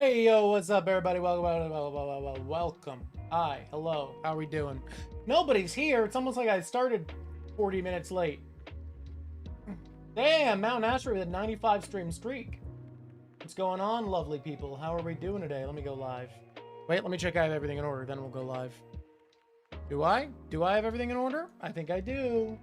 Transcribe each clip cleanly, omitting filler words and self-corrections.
Hey, yo, what's up, everybody? Welcome. Hi, hello, how are we doing? Nobody's here. It's almost like I started 40 minutes late. Damn, Mount Ashbury with a 95 stream streak. What's going on, lovely people? How are we doing today? Let me go live. Wait, let me check I have everything in order, then we'll go live. Do I? Do I have everything in order? I think I do.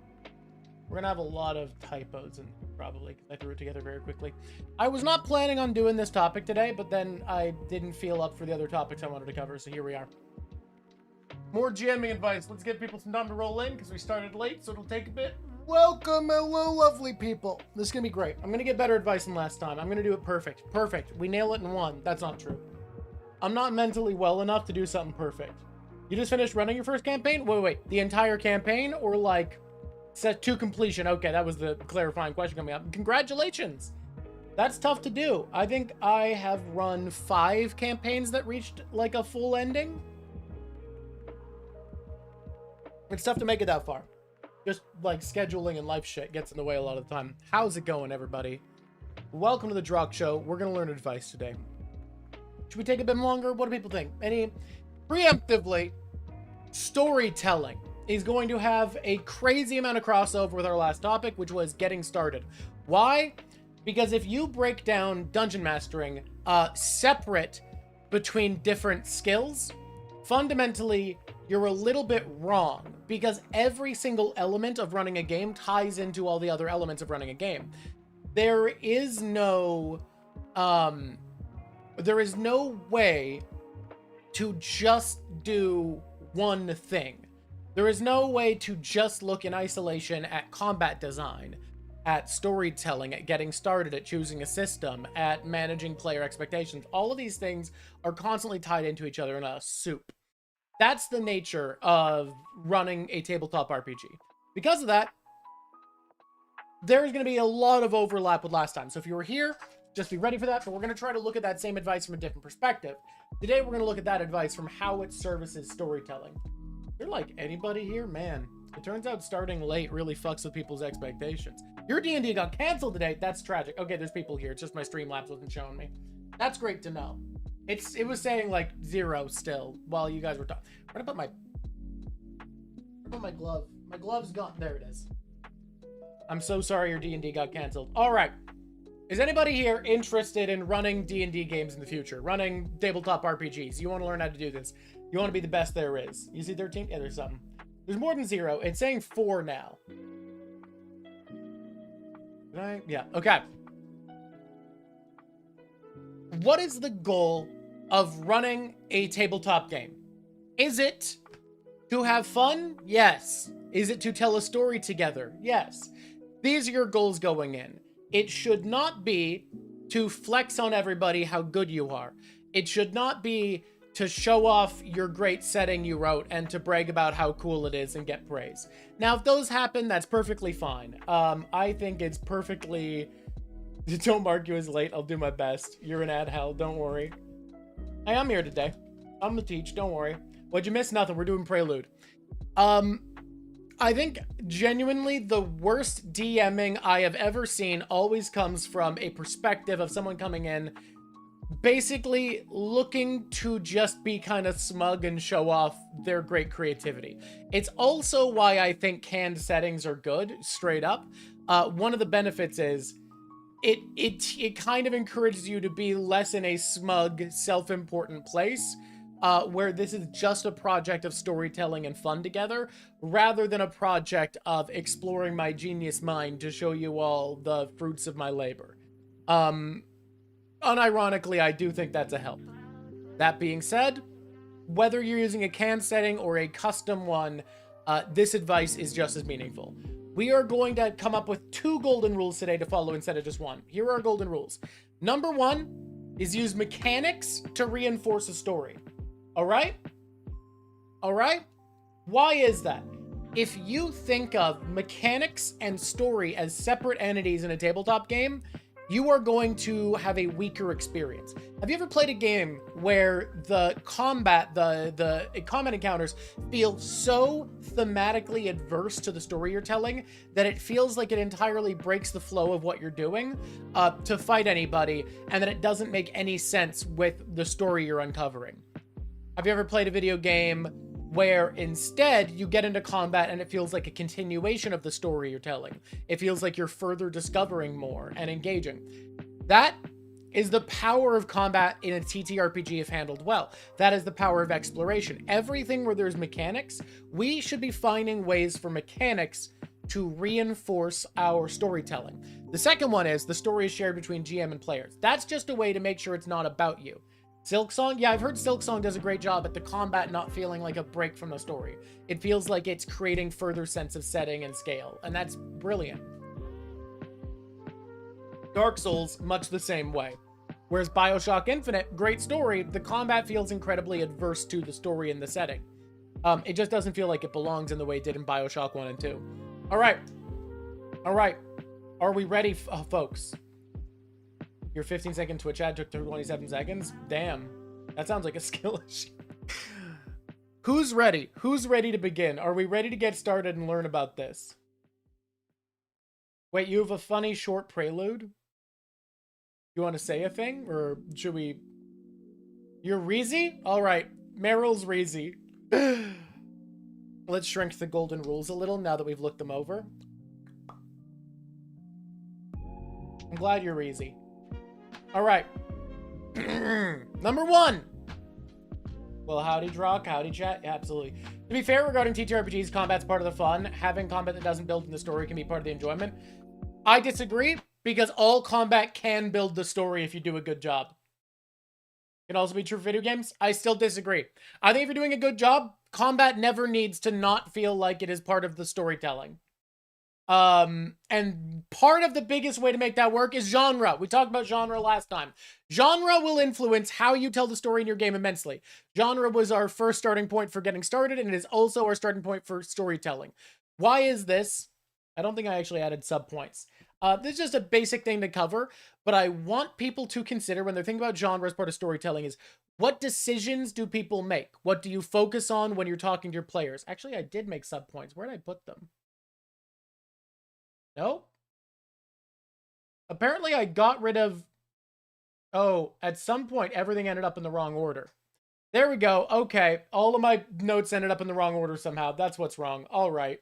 We're gonna have a lot of typos and probably because I threw it together very quickly. I was not planning on doing this topic today, but then I didn't feel up for the other topics I wanted to cover, so here we are. More GMing advice. Let's give people some time to roll in because we started late, so it'll take a bit. Welcome, hello, lovely people. This is gonna be great. I'm gonna get better advice than last time. I'm gonna do it perfect. Perfect. We nail it in one. That's not true. I'm not mentally well enough to do something perfect. You just finished running your first campaign? Wait. The entire campaign or like set to completion? Okay, that was the clarifying question coming up. Congratulations. That's tough to do. I think I have run 5 campaigns that reached like a full ending. It's tough to make it that far. Just like scheduling and life shit gets in the way a lot of the time. How's it going, everybody? Welcome to the Drawk Show. We're gonna learn advice today. Should we take a bit longer? What do people think? Preemptively, storytelling is going to have a crazy amount of crossover with our last topic, which was getting started. Why? Because if you break down dungeon mastering separate between different skills, fundamentally you're a little bit wrong, because every single element of running a game ties into all the other elements of running a game. There is no way to just do one thing. There is no way to just look in isolation at combat design, at storytelling, at getting started, at choosing a system, at managing player expectations. All of these things are constantly tied into each other in a soup. That's the nature of running a tabletop RPG. Because of that, there's going to be a lot of overlap with last time. So if you were here, just be ready for that. But we're going to try to look at that same advice from a different perspective. Today, we're going to look at that advice from how it services storytelling. You're like anybody here? Man, it turns out starting late really fucks with people's expectations. Your D&D got canceled today. That's tragic. Okay, there's people here. It's just my Streamlabs wasn't showing me. That's great to know. It was saying like 0 still while you guys were talking. Where did I put my glove? My glove's gone. There it is. I'm so sorry your D&D got canceled. All right. Is anybody here interested in running D&D games in the future? Running tabletop RPGs? You want to learn how to do this? You want to be the best there is? You see 13? Yeah, there's something. There's more than 0. It's saying 4 now. Right? Yeah. Okay. What is the goal of running a tabletop game? Is it to have fun? Yes. Is it to tell a story together? Yes. These are your goals going in. It should not be to flex on everybody how good you are. It should not be to show off your great setting you wrote and to brag about how cool it is and get praise. Now, if those happen, that's perfectly fine. I think it's perfectly... Don't mark you as late. I'll do my best. You're an ad hell. Don't worry. I am here today. I'm the teach. Don't worry. What'd you miss? Nothing. We're doing Prelude. I think genuinely the worst DMing I have ever seen always comes from a perspective of someone coming in basically looking to just be kind of smug and show off their great creativity. It's also why I think canned settings are good, straight up. One of the benefits is it kind of encourages you to be less in a smug, self-important place, where this is just a project of storytelling and fun together, rather than a project of exploring my genius mind to show you all the fruits of my labor. Unironically, I do think that's a help. That being said, whether you're using a canned setting or a custom one, this advice is just as meaningful. We are going to come up with 2 golden rules today to follow instead of just 1. Here are our golden rules. Number 1 is use mechanics to reinforce a story. All right? All right? Why is that? If you think of mechanics and story as separate entities in a tabletop game, you are going to have a weaker experience. Have you ever played a game where the combat encounters feel so thematically adverse to the story you're telling that it feels like it entirely breaks the flow of what you're doing to fight anybody, and that it doesn't make any sense with the story you're uncovering? Have you ever played a video game where instead you get into combat and it feels like a continuation of the story you're telling? It feels like you're further discovering more and engaging. That is the power of combat in a TTRPG if handled well. That is the power of exploration. Everything where there's mechanics, we should be finding ways for mechanics to reinforce our storytelling. The second one is the story is shared between GM and players. That's just a way to make sure it's not about you. Silksong? Yeah, I've heard Silksong does a great job at the combat not feeling like a break from the story. It feels like it's creating further sense of setting and scale, and that's brilliant. Dark Souls, much the same way. Whereas Bioshock Infinite, great story, the combat feels incredibly adverse to the story and the setting. It just doesn't feel like it belongs in the way it did in Bioshock 1 and 2. All right. Are we ready, folks? Your 15-second Twitch ad took 27 seconds? Damn. That sounds like a skill issue. Who's ready? Who's ready to begin? Are we ready to get started and learn about this? Wait, you have a funny short prelude? You want to say a thing? Or should we... You're Reezy? Alright. Meryl's Reezy. Let's shrink the golden rules a little now that we've looked them over. I'm glad you're Reezy. All right. Number 1. Well, howdy, Drawk. Howdy, chat. Yeah, absolutely. To be fair, regarding TTRPGs, combat's part of the fun. Having combat that doesn't build in the story can be part of the enjoyment. I disagree, because all combat can build the story if you do a good job. It can also be true for video games. I still disagree. I think if you're doing a good job, combat never needs to not feel like it is part of the storytelling. And part of the biggest way to make that work is genre. We talked about genre last time. Genre will influence how you tell the story in your game immensely. Genre was our first starting point for getting started, and it is also our starting point for storytelling. Why is this? I don't think I actually added sub-points. This is just a basic thing to cover, but I want people to consider when they're thinking about genre as part of storytelling is, what decisions do people make? What do you focus on when you're talking to your players? Actually, I did make sub-points. Where did I put them? No? Apparently I got rid of... Oh, at some point everything ended up in the wrong order. There we go. Okay. All of my notes ended up in the wrong order somehow. That's what's wrong. All right.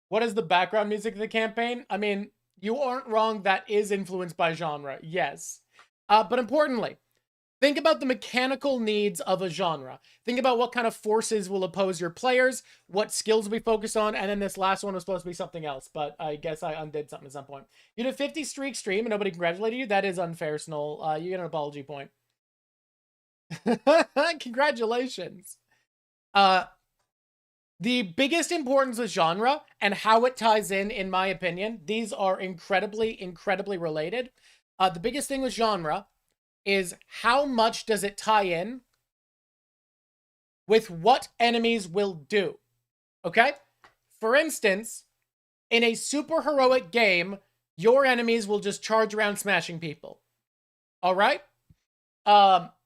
What is the background music of the campaign? I mean, you aren't wrong. That is influenced by genre. Yes. But importantly, think about the mechanical needs of a genre. Think about what kind of forces will oppose your players, what skills we focus on, and then this last one was supposed to be something else, but I guess I undid something at some point. You did a 50 streak stream and nobody congratulated you? That is unfair, Snoll. You get an apology point. Congratulations. The biggest importance of genre and how it ties in my opinion, these are incredibly, incredibly related. The biggest thing with genre is how much does it tie in with what enemies will do, okay? For instance, in a super heroic game, your enemies will just charge around smashing people, all right?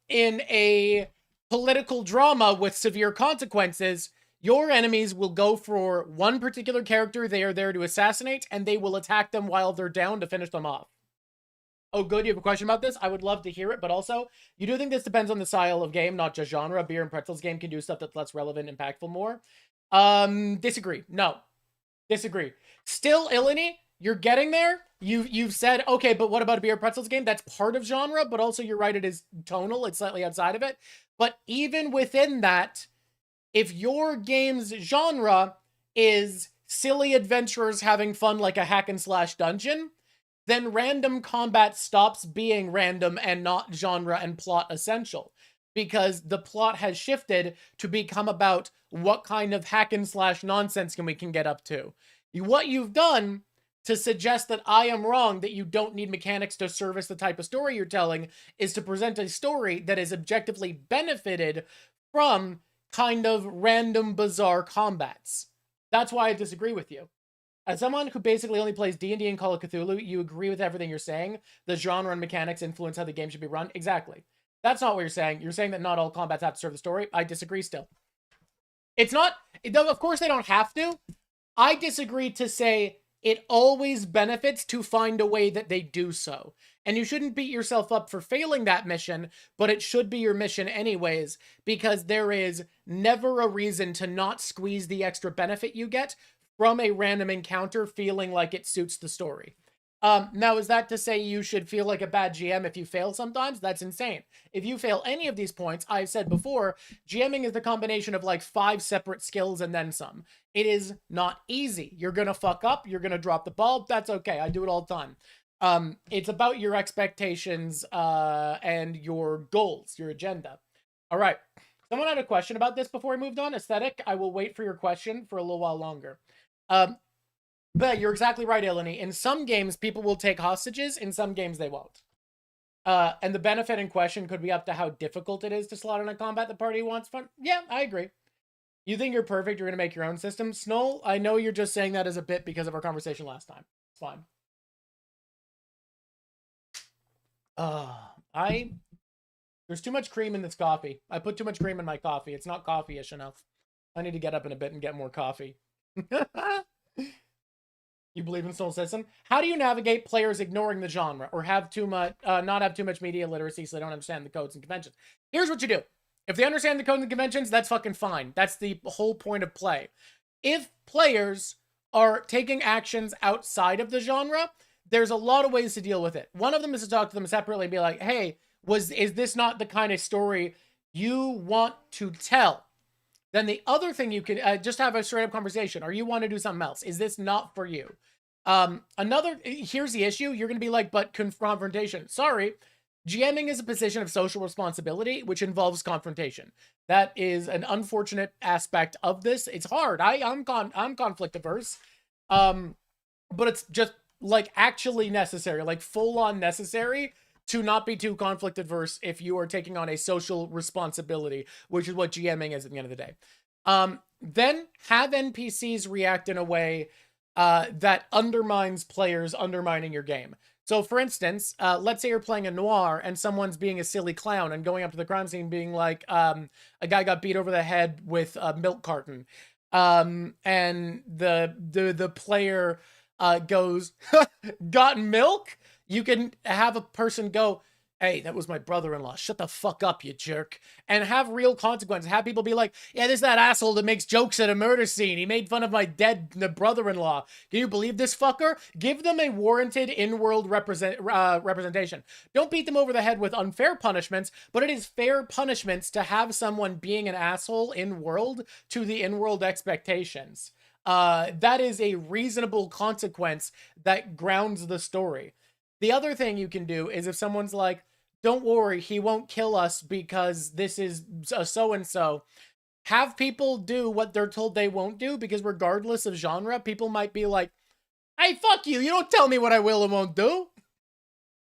In a political drama with severe consequences, your enemies will go for one particular character they are there to assassinate, and they will attack them while they're down to finish them off. Oh, good. You have a question about this? I would love to hear it, but also, you do think this depends on the style of game, not just genre. Beer and Pretzels game can do stuff that's less relevant, impactful more. Disagree. No. Disagree. Still, Illini, you're getting there. You've said, okay, but what about a Beer and Pretzels game? That's part of genre, but also you're right, it is tonal. It's slightly outside of it. But even within that, if your game's genre is silly adventurers having fun like a hack and slash dungeon, then random combat stops being random and not genre and plot essential, because the plot has shifted to become about what kind of hack and slash nonsense we can get up to. What you've done to suggest that I am wrong, that you don't need mechanics to service the type of story you're telling, is to present a story that is objectively benefited from kind of random, bizarre combats. That's why I disagree with you. As someone who basically only plays D&D and Call of Cthulhu, you agree with everything you're saying. The genre and mechanics influence how the game should be run. Exactly. That's not what you're saying. You're saying that not all combats have to serve the story. I disagree still. It's not... Of course they don't have to. I disagree to say it always benefits to find a way that they do so. And you shouldn't beat yourself up for failing that mission, but it should be your mission anyways, because there is never a reason to not squeeze the extra benefit you get from a random encounter feeling like it suits the story. Now, is that to say you should feel like a bad GM if you fail sometimes? That's insane. If you fail any of these points, I've said before, GMing is the combination of like 5 separate skills and then some. It is not easy. You're going to fuck up. You're going to drop the ball. That's okay. I do it all the time. It's about your expectations and your goals, your agenda. All right. Someone had a question about this before we moved on. Aesthetic, I will wait for your question for a little while longer. But you're exactly right, Ilani. In some games, people will take hostages. In some games, they won't. And the benefit in question could be up to how difficult it is to slot in a combat the party wants fun. Yeah, I agree. You think you're perfect, you're going to make your own system. Snoll, I know you're just saying that as a bit because of our conversation last time. It's fine. There's too much cream in this coffee. I put too much cream in my coffee. It's not coffee-ish enough. I need to get up in a bit and get more coffee. You believe in soul system? How do you navigate players ignoring the genre or have too much, not have too much media literacy so they don't understand the codes and conventions? Here's what you do. If they understand the codes and conventions, that's fucking fine. That's the whole point of play. If players are taking actions outside of the genre, there's a lot of ways to deal with it. One of them is to talk to them separately and be like, hey, is this not the kind of story you want to tell? Then the other thing you can just have a straight up conversation, or you want to do something else. Is this not for you? Here's the issue. You're going to be like, but confrontation. Sorry. GMing is a position of social responsibility, which involves confrontation. That is an unfortunate aspect of this. It's hard. I'm conflict averse. But it's just like actually necessary, like full on necessary to not be too conflict adverse if you are taking on a social responsibility, which is what GMing is at the end of the day. Then have NPCs react in a way that undermines players undermining your game. So for instance, let's say you're playing a noir and someone's being a silly clown and going up to the crime scene being like, a guy got beat over the head with a milk carton. And the player goes, got milk? You can have a person go, hey, that was my brother-in-law. Shut the fuck up, you jerk. And have real consequences. Have people be like, yeah, this is that asshole that makes jokes at a murder scene. He made fun of my dead brother-in-law. Can you believe this fucker? Give them a warranted in-world representation. Don't beat them over the head with unfair punishments, but it is fair punishments to have someone being an asshole in-world to the in-world expectations. That is a reasonable consequence that grounds the story. The other thing you can do is if someone's like, don't worry, he won't kill us because this is a so-and-so. Have people do what they're told they won't do, because regardless of genre, people might be like, hey, fuck you. You don't tell me what I will and won't do.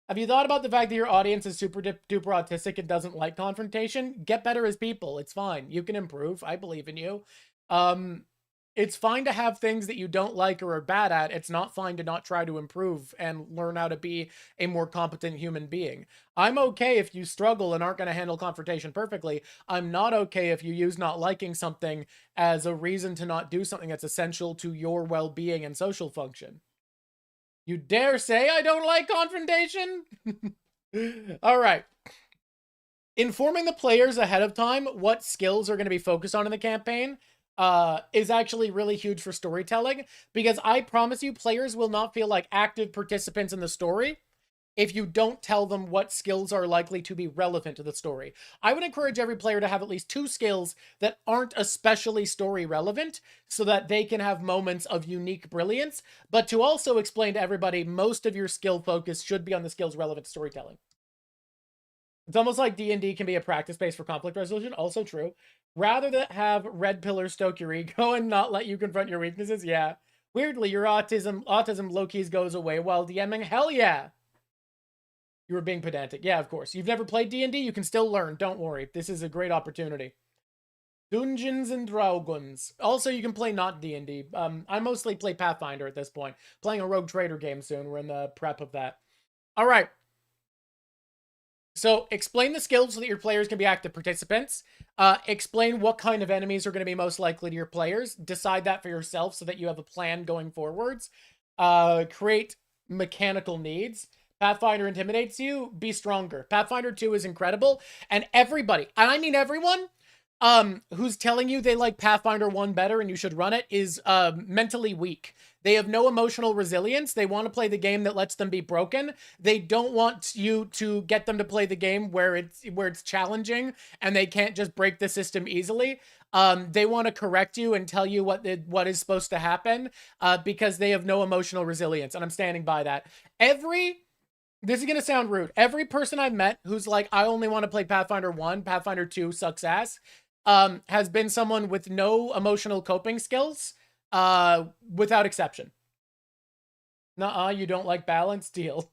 Have you thought about the fact that your audience is super duper autistic and doesn't like confrontation? Get better as people. It's fine. You can improve. I believe in you. It's fine to have things that you don't like or are bad at. It's not fine to not try to improve and learn how to be a more competent human being. I'm okay if you struggle and aren't going to handle confrontation perfectly. I'm not okay if you use not liking something as a reason to not do something that's essential to your well-being and social function. You dare say I don't like confrontation? All right. Informing the players ahead of time what skills are going to be focused on in the campaign is actually really huge for storytelling, because I promise you players will not feel like active participants in the story if you don't tell them what skills are likely to be relevant to the story. I would encourage every player to have at least 2 skills that aren't especially story relevant so that they can have moments of unique brilliance, but to also explain to everybody most of your skill focus should be on the skills relevant to storytelling. It's almost like D&D can be a practice space for conflict resolution. Also true. Rather than have red pillars stoke your ego and not let you confront your weaknesses. Yeah. Weirdly, your autism low-keys goes away while DMing. Hell yeah. You were being pedantic. Yeah, of course. You've never played D&D? You can still learn. Don't worry. This is a great opportunity. Dungeons and Dragons. Also, you can play not D&D. I mostly play Pathfinder at this point. Playing a Rogue Trader game soon. We're in the prep of that. All right. So, explain the skills so that your players can be active participants. Explain what kind of enemies are going to be most likely to your players. Decide that for yourself so that you have a plan going forwards. Create mechanical needs. Pathfinder intimidates you. Be stronger. Pathfinder 2 is incredible. And everybody, and I mean everyone, who's telling you they like Pathfinder 1 better and you should run it is mentally weak. They have no emotional resilience. They want to play the game that lets them be broken. They don't want you to get them to play the game where it's challenging and they can't just break the system easily. They want to correct you and tell you what is supposed to happen because they have no emotional resilience, and I'm standing by that. This is going to sound rude. Every person I've met who's like, I only want to play Pathfinder 1, Pathfinder 2 sucks ass, has been someone with no emotional coping skills, without exception. Nuh-uh, you don't like balance? Deal.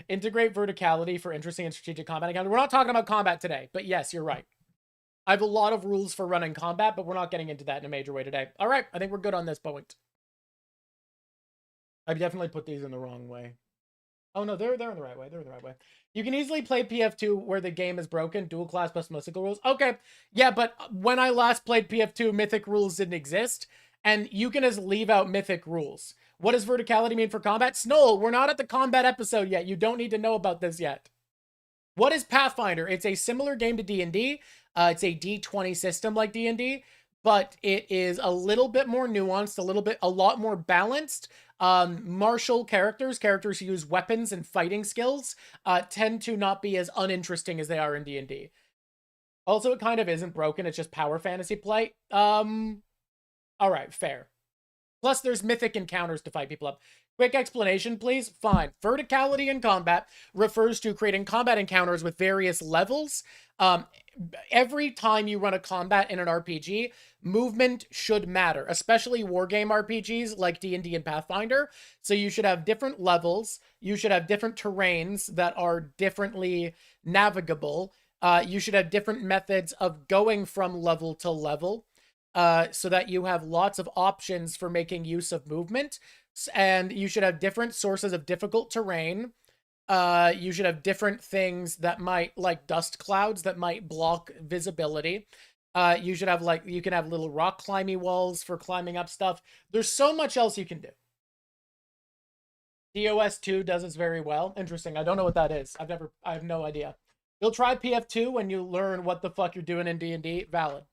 Integrate verticality for interesting and strategic combat. Again, we're not talking about combat today, but yes, you're right. I have a lot of rules for running combat, but we're not getting into that in a major way today. All right, I think we're good on this point. I definitely put these in the wrong way. Oh, no, they're in the right way. They're in the right way. You can easily play PF2 where the game is broken. Dual class plus mythical rules. Okay. Yeah, but when I last played PF2, mythic rules didn't exist. And you can just leave out mythic rules. What does verticality mean for combat? Snoll, we're not at the combat episode yet. You don't need to know about this yet. What is Pathfinder? It's a similar game to D&D. It's a D20 system like D&D. But it is a little bit more nuanced, a lot more balanced. Martial characters who use weapons and fighting skills, tend to not be as uninteresting as they are in D&D. Also, it kind of isn't broken. It's just power fantasy play. All right, fair. Plus, there's mythic encounters to fight people up. Quick explanation, please. Fine. Verticality in combat refers to creating combat encounters with various levels. Every time you run a combat in an RPG, movement should matter, especially wargame RPGs like D&D and Pathfinder. So you should have different levels. You should have different terrains that are differently navigable. You should have different methods of going from level to level, so that you have lots of options for making use of movement. And you should have different sources of difficult terrain. You should have different things that might, like dust clouds that might block visibility. You should have, like, you can have little rock climbing walls for climbing up stuff. There's so much else you can do. DOS 2 does this very well. Interesting. I don't know what that is. I have no idea. You'll try PF2 when you learn what the fuck you're doing in D&D. Valid.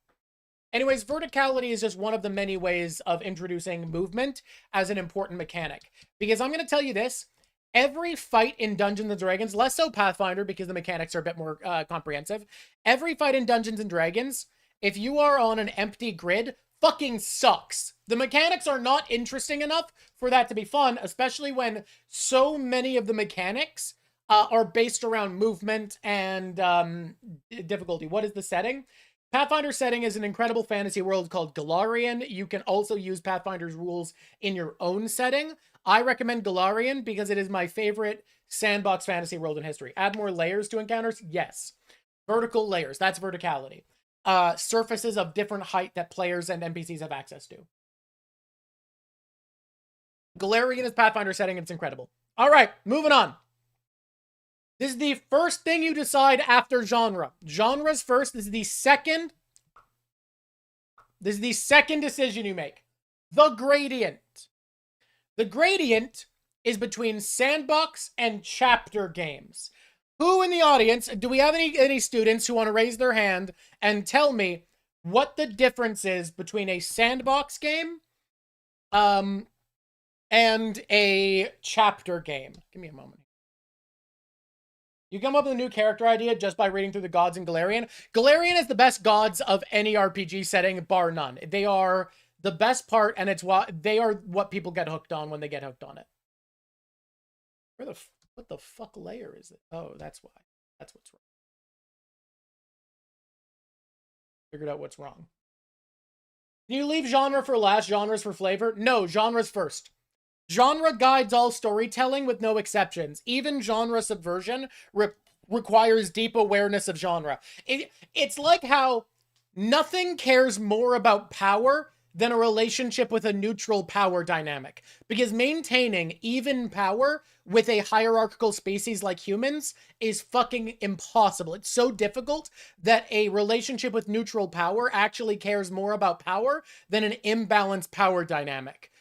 Anyways, verticality is just one of the many ways of introducing movement as an important mechanic. Because I'm going to tell you this, every fight in Dungeons & Dragons, less so Pathfinder because the mechanics are a bit more comprehensive, every fight in Dungeons & Dragons, if you are on an empty grid, fucking sucks. The mechanics are not interesting enough for that to be fun, especially when so many of the mechanics are based around movement and difficulty. What is the setting? Pathfinder's setting is an incredible fantasy world called Golarion. You can also use Pathfinder's rules in your own setting. I recommend Golarion because it is my favorite sandbox fantasy world in history. Add more layers to encounters? Yes. Vertical layers. That's verticality. Surfaces of different height that players and NPCs have access to. Golarion is Pathfinder setting. It's incredible. All right, moving on. This is the first thing you decide after genre. Genre's first. This is the second decision you make. The gradient. The gradient is between sandbox and chapter games. Who in the audience, do we have any students who want to raise their hand and tell me what the difference is between a sandbox game and a chapter game? Give me a moment. You come up with a new character idea just by reading through the gods in Golarion. Golarion is the best gods of any RPG setting, bar none. They are the best part, and they are what people get hooked on when they get hooked on it. What the fuck layer is it? Oh, that's why. That's what's wrong. Figured out what's wrong. Do you leave genre for last, genres for flavor? No, genres first. Genre guides all storytelling with no exceptions. Even genre subversion requires deep awareness of genre. It's like how Nothing cares more about power than a relationship with a neutral power dynamic. Because maintaining even power with a hierarchical species like humans is fucking impossible. It's so difficult that a relationship with neutral power actually cares more about power than an imbalanced power dynamic.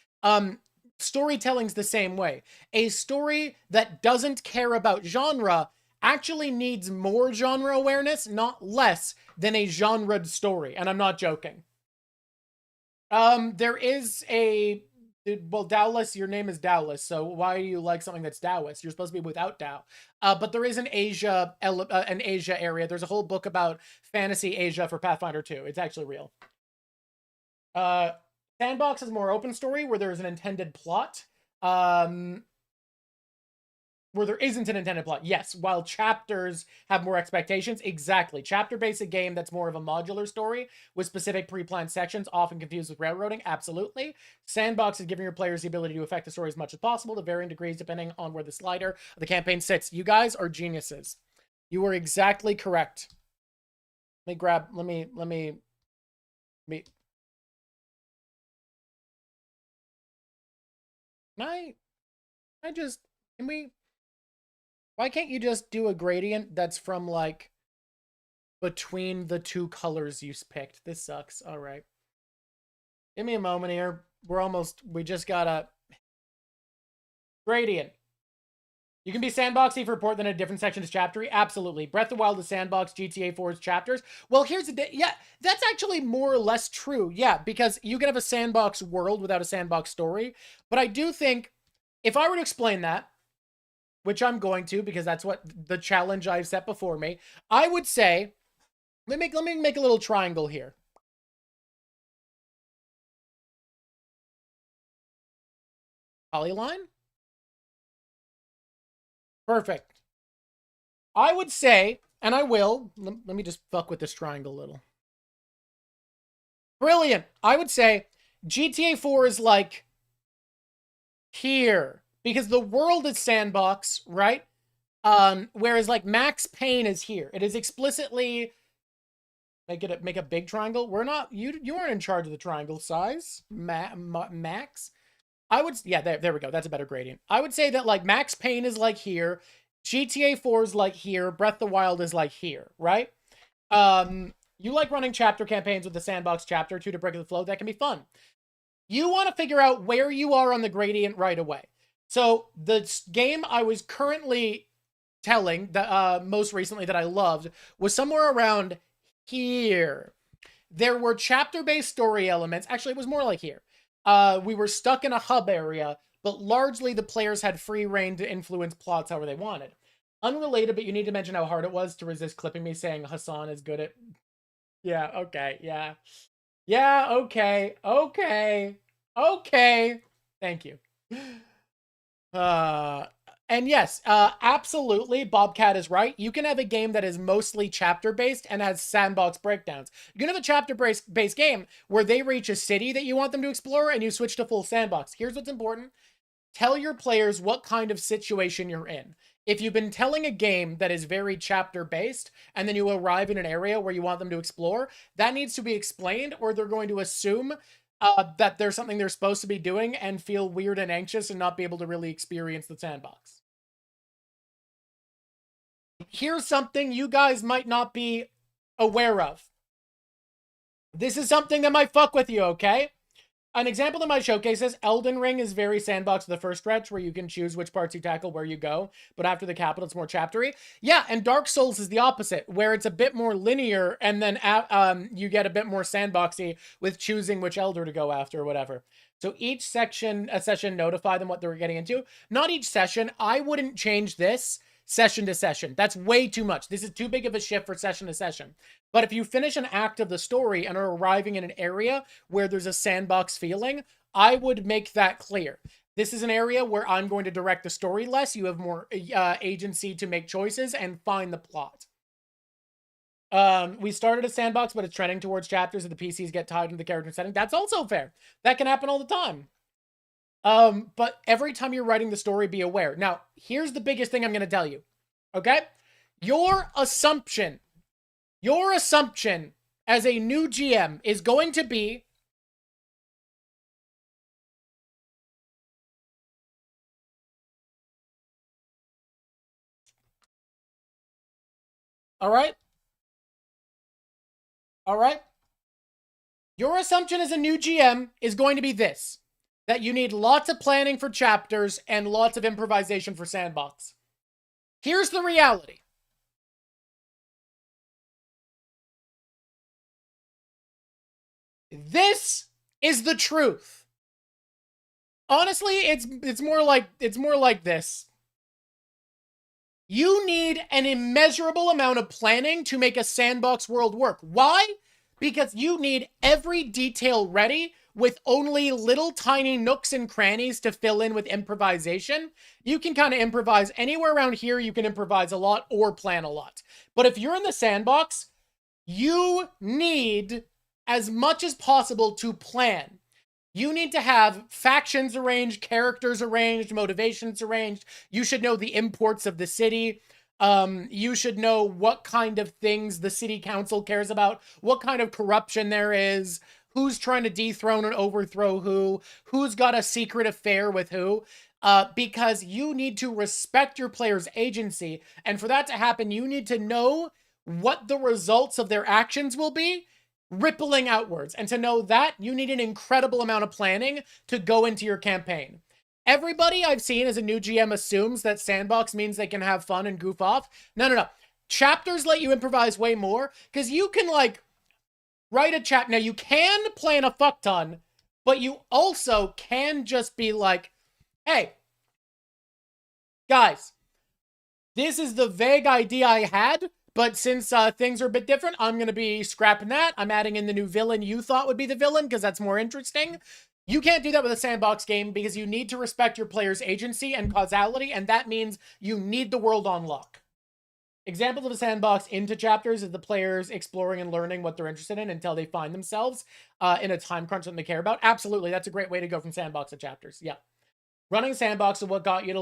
Storytelling's the same way. A story that doesn't care about genre actually needs more genre awareness, not less, than a genred story. And I'm not joking. There is a... Well, Dowless, your name is Dowless, so why do you like something that's Taoist? You're supposed to be without Tao. But there is an Asia area. There's a whole book about fantasy Asia for Pathfinder 2. It's actually real. Sandbox is more open story, where there's an intended plot. Where there isn't an intended plot. Yes, while chapters have more expectations. Exactly. Chapter-based game that's more of a modular story with specific pre-planned sections, often confused with railroading. Absolutely. Sandbox is giving your players the ability to affect the story as much as possible to varying degrees depending on where the slider of the campaign sits. You guys are geniuses. You are exactly correct. Let me grab... Let me... Can we... Why can't you just do a gradient that's from, like, between the two colors you picked? This sucks. All right. Give me a moment here. We just got a gradient. You can be sandboxy for report than a different section is chaptery. Absolutely. Breath of the Wild is sandbox, GTA 4 is chapters. Well, here's the... Yeah, that's actually more or less true. Yeah, because you can have a sandbox world without a sandbox story. But I do think, if I were to explain that, which I'm going to, because that's what the challenge I've set before me, I would say, let me make a little triangle here. Polyline? Perfect. I would say, and I will, let me just fuck with this triangle a little. Brilliant. I would say GTA 4 is like here. Because the world is sandbox, right? Whereas like Max Payne is here. It is explicitly make a big triangle. We're not you aren't in charge of the triangle size, Max. I would there we go. That's a better gradient. I would say that like Max Payne is like here, GTA 4 is like here, Breath of the Wild is like here, right? You like running chapter campaigns with the sandbox chapter to break the flow. That can be fun. You want to figure out where you are on the gradient right away. So the game I was currently telling, that most recently that I loved, was somewhere around here. There were chapter-based story elements. Actually, it was more like here. We were stuck in a hub area, but largely the players had free reign to influence plots however they wanted. Unrelated, but you need to mention how hard it was to resist clipping me saying Hassan is good at... Yeah, okay, yeah. Yeah, okay, okay, okay. Thank you. And yes, absolutely, Bobcat is right. You can have a game that is mostly chapter-based and has sandbox breakdowns. You can have a chapter-based game where they reach a city that you want them to explore and you switch to full sandbox. Here's what's important. Tell your players what kind of situation you're in. If you've been telling a game that is very chapter-based and then you arrive in an area where you want them to explore, that needs to be explained or they're going to assume that there's something they're supposed to be doing and feel weird and anxious and not be able to really experience the sandbox. Here's something you guys might not be aware of. This is something that might fuck with you, okay? An example that might showcase this, Elden Ring is very sandbox the first stretch where you can choose which parts you tackle, where you go, but after the capital, it's more chaptery. Yeah, and Dark Souls is the opposite, where it's a bit more linear, and then you get a bit more sandboxy with choosing which elder to go after or whatever. So each session notify them what they're getting into. Not each session. I wouldn't change this session to session. That's way too much. This is too big of a shift for session to session. But if you finish an act of the story and are arriving in an area where there's a sandbox feeling, I would make that clear. This is an area where I'm going to direct the story less. You have more agency to make choices and find the plot. We started a sandbox, but it's trending towards chapters and the PCs get tied into the character setting. That's also fair. That can happen all the time. But every time you're writing the story, be aware. Now, here's the biggest thing I'm going to tell you. Okay? Your assumption as a new GM is going to be all right? All right? Your assumption as a new GM is going to be this, that you need lots of planning for chapters and lots of improvisation for sandbox. Here's the reality. This is the truth. Honestly, it's more like this. You need an immeasurable amount of planning to make a sandbox world work. Why? Because you need every detail ready with only little tiny nooks and crannies to fill in with improvisation. You can kind of improvise anywhere around here. You can improvise a lot or plan a lot. But if you're in the sandbox, you need as much as possible to plan. You need to have factions arranged, characters arranged, motivations arranged. You should know the imports of the city. You should know what kind of things the city council cares about, what kind of corruption there is, who's trying to dethrone and overthrow who's got a secret affair with who, because you need to respect your player's agency. And for that to happen, you need to know what the results of their actions will be, rippling outwards. And to know that, you need an incredible amount of planning to go into your campaign. Everybody I've seen as a new GM assumes that sandbox means they can have fun and goof off. No. Chapters let you improvise way more, because you can, like, write a chapter. Now, you can plan a fuck ton, but you also can just be like, hey, guys, this is the vague idea I had, but since things are a bit different, I'm going to be scrapping that. I'm adding in the new villain you thought would be the villain, because that's more interesting. You can't do that with a sandbox game, because you need to respect your player's agency and causality, and that means you need the world on lock. Examples of a sandbox into chapters is the players exploring and learning what they're interested in until they find themselves in a time crunch that they care about. Absolutely, that's a great way to go from sandbox to chapters. Yeah. Running sandbox is what got you to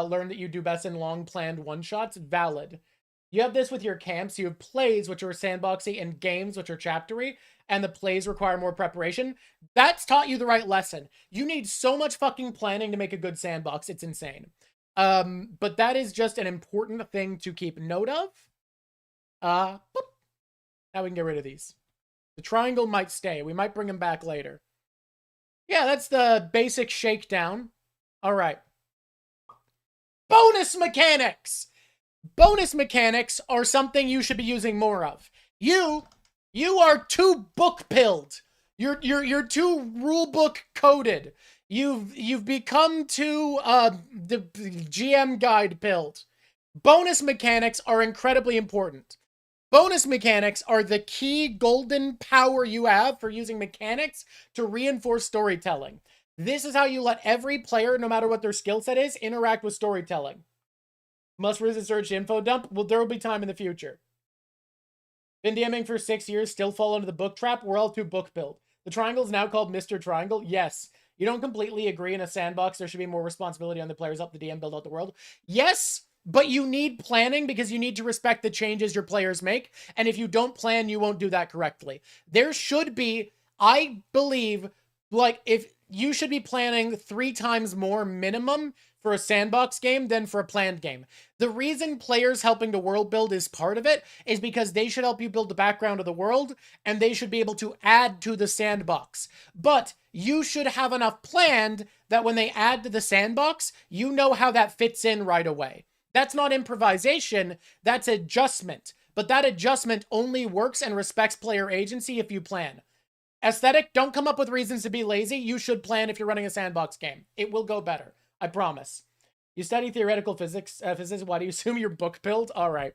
learn that you do best in long-planned one-shots. Valid. You have this with your camps. You have plays, which are sandboxy, and games, which are chaptery, and the plays require more preparation. That's taught you the right lesson. You need so much fucking planning to make a good sandbox. It's insane. But that is just an important thing to keep note of. Now we can get rid of these. The triangle might stay. We might bring him back later. Yeah, that's the basic shakedown. All right. Bonus mechanics! Bonus mechanics are something you should be using more of. You are too book-pilled. You're too rulebook coded. You've become too the GM guide pilled. Bonus mechanics are incredibly important. Bonus mechanics are the key golden power you have for using mechanics to reinforce storytelling. This is how you let every player, no matter what their skill set is, interact with storytelling. Must resist urge info dump? Well, there will be time in the future. Been DMing for 6 years, still fall into the book trap? We're all too book built. The triangle is now called Mr. Triangle? Yes. You don't completely agree in a sandbox. There should be more responsibility on the players. Help the DM build out the world. Yes, but you need planning because you need to respect the changes your players make. And if you don't plan, you won't do that correctly. There should be, I believe, like, if you should be planning 3 times more minimum for a sandbox game than for a planned game. The reason players helping to world build is part of it is because they should help you build the background of the world, and they should be able to add to the sandbox. But you should have enough planned that when they add to the sandbox, you know how that fits in right away. That's not improvisation, that's adjustment. But that adjustment only works and respects player agency if you plan. Aesthetic, don't come up with reasons to be lazy. You should plan if you're running a sandbox game. It will go better. I promise. You study theoretical physics. Why do you assume you're book build? All right.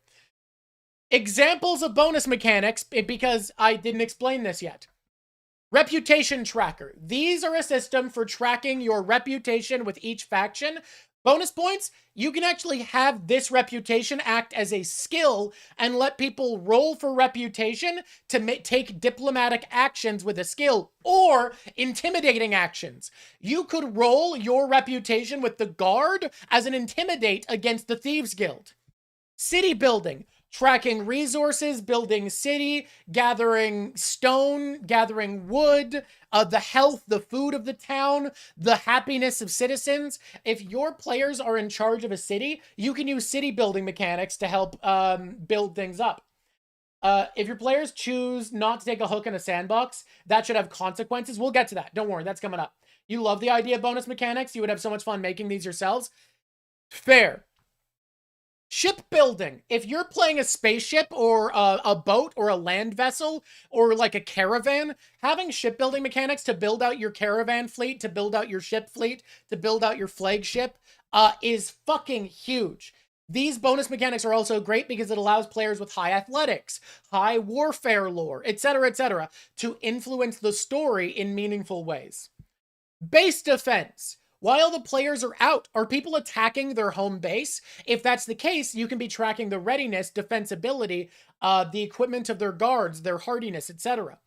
Examples of bonus mechanics, because I didn't explain this yet. Reputation tracker. These are a system for tracking your reputation with each faction. Bonus points, you can actually have this reputation act as a skill and let people roll for reputation to take diplomatic actions with a skill or intimidating actions. You could roll your reputation with the guard as an intimidate against the Thieves Guild. City building. tracking resources, building city, gathering stone, gathering wood, the health, the food of the town, the happiness of citizens. If your players are in charge of a city, you can use city building mechanics to help build things up. If your players choose not to take a hook in a sandbox, that should have consequences. We'll get to that. Don't worry, that's coming up. You love the idea of bonus mechanics. You would have so much fun making these yourselves. Fair. Shipbuilding. If you're playing a spaceship or a boat or a land vessel or like a caravan, having shipbuilding mechanics to build out your caravan fleet, to build out your ship fleet, to build out your flagship is fucking huge. These bonus mechanics are also great because it allows players with high athletics, high warfare lore, etc., to influence the story in meaningful ways. Base defense. While the players are out, are people attacking their home base? If that's the case, you can be tracking the readiness, defensibility, the equipment of their guards, their hardiness, etc.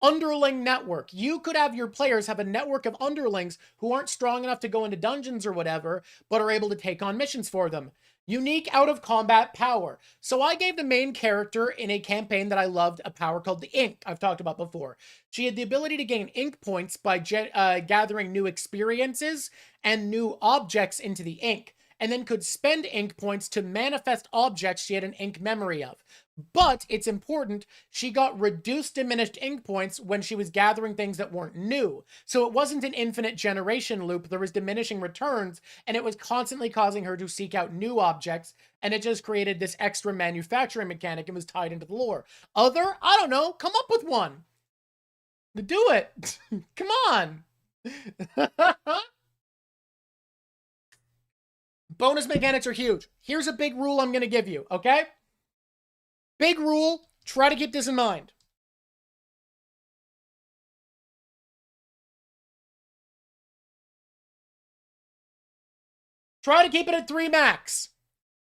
Underling network. You could have your players have a network of underlings who aren't strong enough to go into dungeons or whatever, but are able to take on missions for them. Unique out-of-combat power. So I gave the main character in a campaign that I loved a power called the Ink, I've talked about before. She had the ability to gain ink points by gathering new experiences and new objects into the ink, and then could spend ink points to manifest objects she had an ink memory of. But, it's important, she got reduced diminished ink points when she was gathering things that weren't new. So it wasn't an infinite generation loop, there was diminishing returns, and it was constantly causing her to seek out new objects, and it just created this extra manufacturing mechanic and was tied into the lore. Other? I don't know, come up with one! Do it! Come on! Bonus mechanics are huge. Here's a big rule I'm gonna give you, okay? Big rule, try to keep this in mind. Try to keep it at 3 max.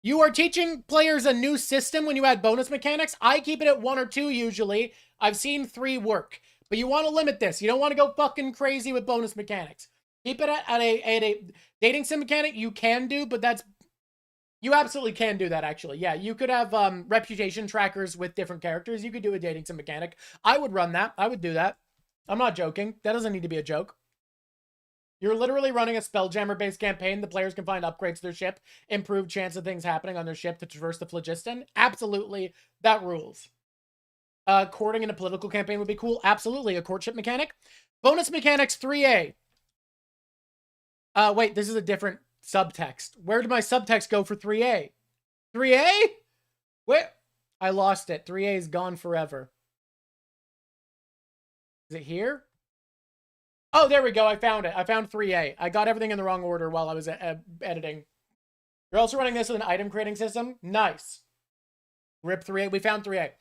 You are teaching players a new system when you add bonus mechanics. I keep it at 1 or 2 usually. I've seen 3 work. But you want to limit this. You don't want to go fucking crazy with bonus mechanics. Keep it at a dating sim mechanic. You can do, but that's... You absolutely can do that, actually. Yeah, you could have reputation trackers with different characters. You could do a dating sim mechanic. I would run that. I would do that. I'm not joking. That doesn't need to be a joke. You're literally running a Spelljammer-based campaign. The players can find upgrades to their ship, improved chance of things happening on their ship to traverse the phlogiston. Absolutely, that rules. Courting in a political campaign would be cool. Absolutely, a courtship mechanic. Bonus mechanics 3A. Wait, this is a different subtext. Where did my subtext go for 3A? 3A? Where? I lost it. 3A is gone forever. Is it here? Oh, there we go. I found it. I found 3A. I got everything in the wrong order while I was editing. You're also running this with an item creating system? Nice. RIP 3A. We found 3A.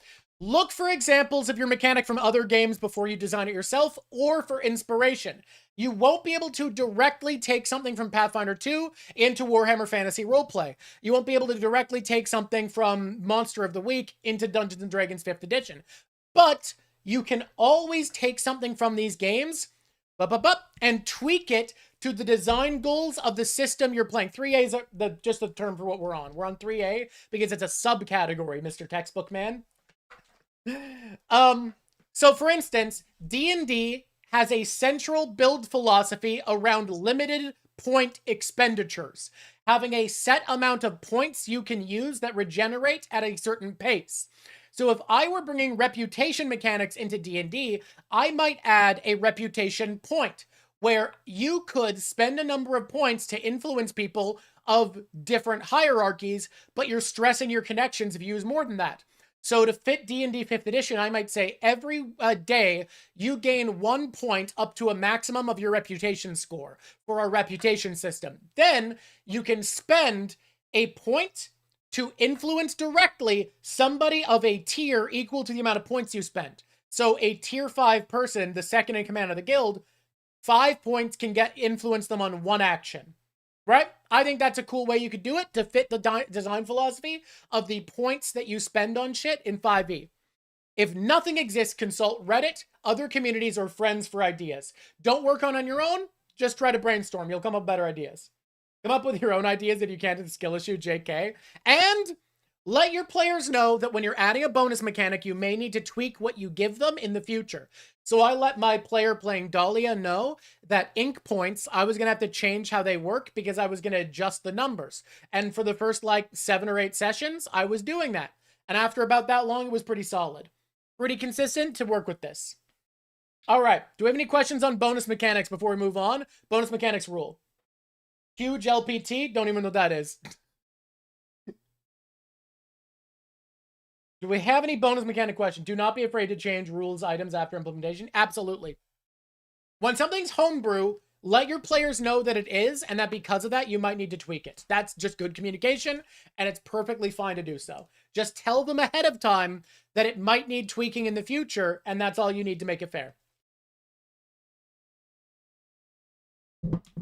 Look for examples of your mechanic from other games before you design it yourself, or for inspiration. You won't be able to directly take something from Pathfinder 2 into Warhammer Fantasy Roleplay. You won't be able to directly take something from Monster of the Week into Dungeons & Dragons 5th edition. But you can always take something from these games and tweak it to the design goals of the system you're playing. 3A is just the term for what we're on. We're on 3A because it's a subcategory, Mr. Textbook Man. So for instance, D&D has a central build philosophy around limited point expenditures, having a set amount of points you can use that regenerate at a certain pace. So if I were bringing reputation mechanics into D&D, I might add a reputation point, where you could spend a number of points to influence people of different hierarchies, but you're stressing your connections if you use more than that. So to fit D&D 5th edition, I might say every day you gain 1 point up to a maximum of your reputation score for our reputation system. Then you can spend a point to influence directly somebody of a tier equal to the amount of points you spent. So a tier 5 person, the second in command of the guild, 5 points can influence them on 1 action. Right? I think that's a cool way you could do it to fit the design philosophy of the points that you spend on shit in 5e. If nothing exists, consult Reddit, other communities, or friends for ideas. Don't work on your own. Just try to brainstorm. You'll come up with better ideas. Come up with your own ideas if you can't do the skill issue, JK. And Let your players know that when you're adding a bonus mechanic, you may need to tweak what you give them in the future. So I let my player playing Dahlia know that ink points, I was going to have to change how they work because I was going to adjust the numbers. And for the first like 7 or 8 sessions, I was doing that. And after about that long, it was pretty solid. Pretty consistent to work with this. All right. Do we have any questions on bonus mechanics before we move on? Bonus mechanics rule. Huge LPT. Don't even know what that is. Do we have any bonus mechanic question? Do not be afraid to change rules items after implementation. Absolutely. When something's homebrew, let your players know that it is, and that because of that, you might need to tweak it. That's just good communication, and it's perfectly fine to do so. Just tell them ahead of time that it might need tweaking in the future, and that's all you need to make it fair.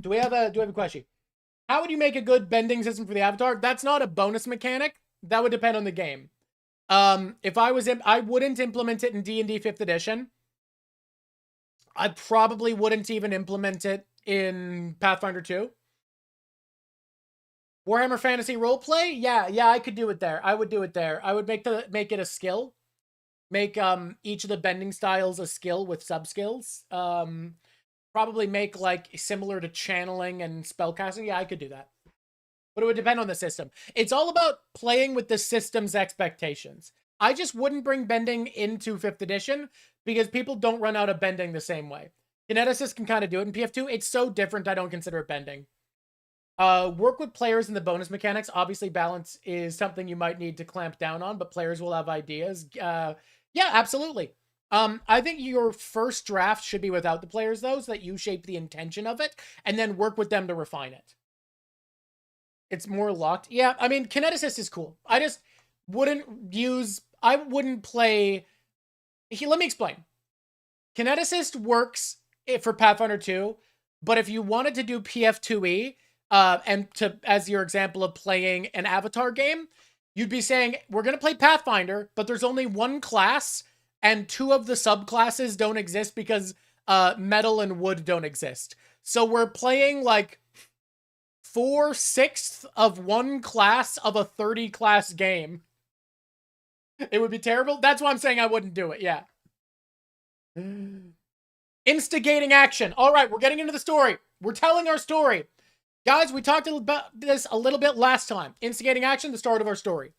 Do we have a question? How would you make a good bending system for the avatar? That's not a bonus mechanic. That would depend on the game. If I was I wouldn't implement it in D&D 5th edition. I probably wouldn't even implement it in Pathfinder 2. Warhammer Fantasy Roleplay? Yeah, I could do it there. I would do it there. I would make it a skill. Make each of the bending styles a skill with sub-skills. Probably make like similar to channeling and spellcasting. Yeah, I could do that. But it would depend on the system. It's all about playing with the system's expectations. I just wouldn't bring bending into 5th edition because people don't run out of bending the same way. Kineticists can kind of do it in PF2. It's so different, I don't consider it bending. Work with players in the bonus mechanics. Obviously, balance is something you might need to clamp down on, but players will have ideas. Yeah, absolutely. I think your first draft should be without the players, though, so that you shape the intention of it, and then work with them to refine it. It's more locked. Yeah, I mean, Kineticist is cool. I just wouldn't use... I wouldn't play... Let me explain. Kineticist works for Pathfinder 2, but if you wanted to do PF2E, and as your example of playing an Avatar game, you'd be saying, we're going to play Pathfinder, but there's only one class, and 2 of the subclasses don't exist because metal and wood don't exist. So we're playing, like... 4/6 of one class of a 30-class game. It would be terrible. That's why I'm saying I wouldn't do it, yeah. Instigating action. All right, we're getting into the story. We're telling our story. Guys, we talked about this a little bit last time. Instigating action, the start of our story.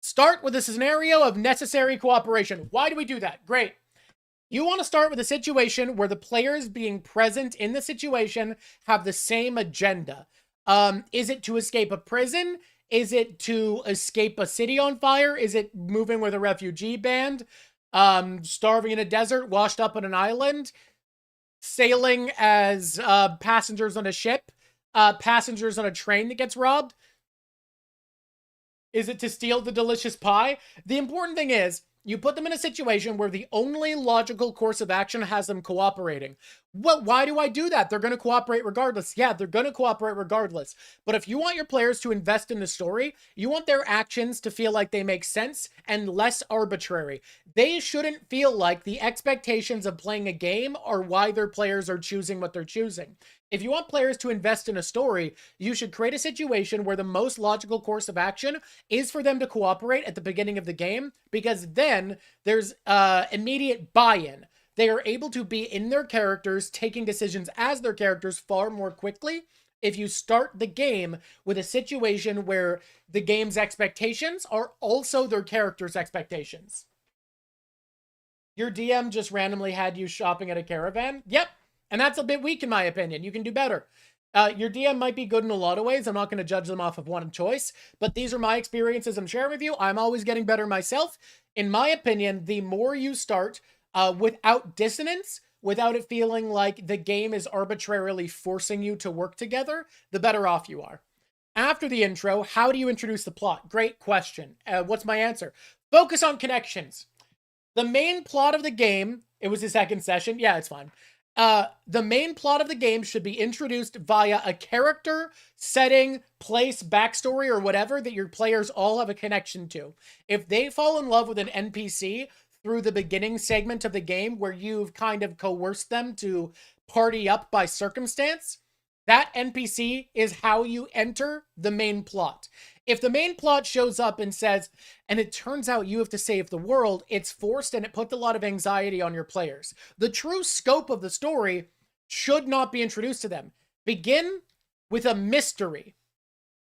Start with a scenario of necessary cooperation. Why do we do that? Great. You want to start with a situation where the players being present in the situation have the same agenda. Is it to escape a prison? Is it to escape a city on fire? Is it moving with a refugee band? Starving in a desert, washed up on an island? Sailing as passengers on a ship? Passengers on a train that gets robbed? Is it to steal the delicious pie? The important thing is, you put them in a situation where the only logical course of action has them cooperating. Well, why do I do that? They're going to cooperate regardless. Yeah, they're going to cooperate regardless. But if you want your players to invest in the story, you want their actions to feel like they make sense and less arbitrary. They shouldn't feel like the expectations of playing a game are why their players are choosing what they're choosing. If you want players to invest in a story, you should create a situation where the most logical course of action is for them to cooperate at the beginning of the game, because then there's immediate buy-in. They are able to be in their characters, taking decisions as their characters far more quickly if you start the game with a situation where the game's expectations are also their characters' expectations. Your DM just randomly had you shopping at a caravan? Yep. And that's a bit weak in my opinion. You can do better. Your DM might be good in a lot of ways. I'm not going to judge them off of one choice, but these are my experiences I'm sharing with you. I'm always getting better myself. In my opinion, the more you start without dissonance, without it feeling like the game is arbitrarily forcing you to work together, the better off you are. After the intro, how do you introduce the plot? Great question. What's my answer? Focus on connections. The main plot of the game, it was the second session. Yeah, it's fine. The main plot of the game should be introduced via a character, setting, place, backstory, or whatever that your players all have a connection to. If they fall in love with an NPC through the beginning segment of the game where you've kind of coerced them to party up by circumstance, that NPC is how you enter the main plot. If the main plot shows up and says, and it turns out you have to save the world, it's forced and it puts a lot of anxiety on your players. The true scope of the story should not be introduced to them. Begin with a mystery.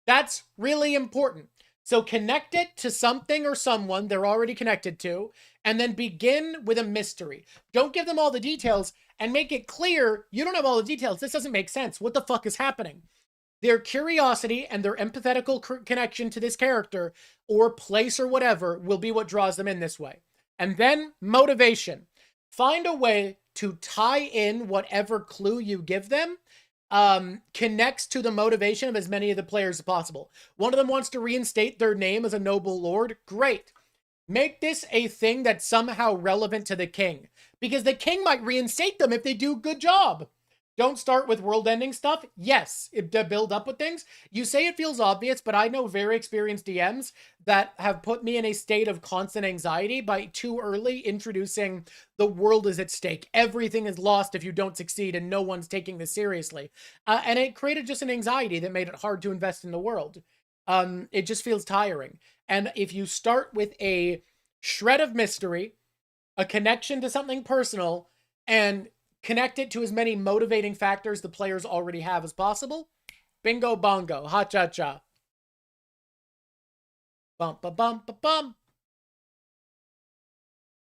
That's really important. So connect it to something or someone they're already connected to, and then begin with a mystery. Don't give them all the details, and make it clear you don't have all the details. This doesn't make sense. What the fuck is happening? Their curiosity and their empathetical connection to this character or place or whatever will be what draws them in this way. And then motivation. Find a way to tie in whatever clue you give them connects to the motivation of as many of the players as possible. One of them wants to reinstate their name as a noble lord. Great. Make this a thing that's somehow relevant to the king, because the king might reinstate them if they do a good job. Don't start with world-ending stuff. Yes, to build up with things. You say it feels obvious, but I know very experienced DMs that have put me in a state of constant anxiety by too early introducing the world is at stake. Everything is lost if you don't succeed, and no one's taking this seriously. And it created just an anxiety that made it hard to invest in the world. It just feels tiring. And if you start with a shred of mystery, a connection to something personal, and connect it to as many motivating factors the players already have as possible, bingo bongo, ha-cha-cha. Bum-ba-bum-ba-bum.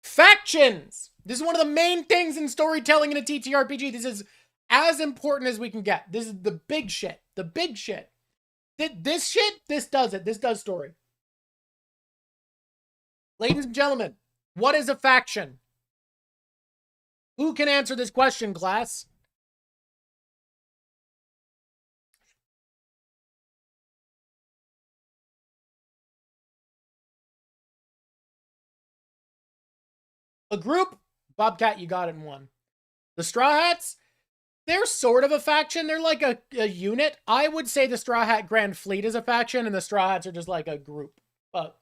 Factions! This is one of the main things in storytelling in a TTRPG. This is as important as we can get. This is the big shit. The big shit. This shit, this does it. This does story. Ladies and gentlemen, what is a faction? Who can answer this question, class? A group? Bobcat, you got it in one. The Straw Hats? They're sort of a faction. They're like a unit. I would say the Straw Hat Grand Fleet is a faction, and the Straw Hats are just like a group. But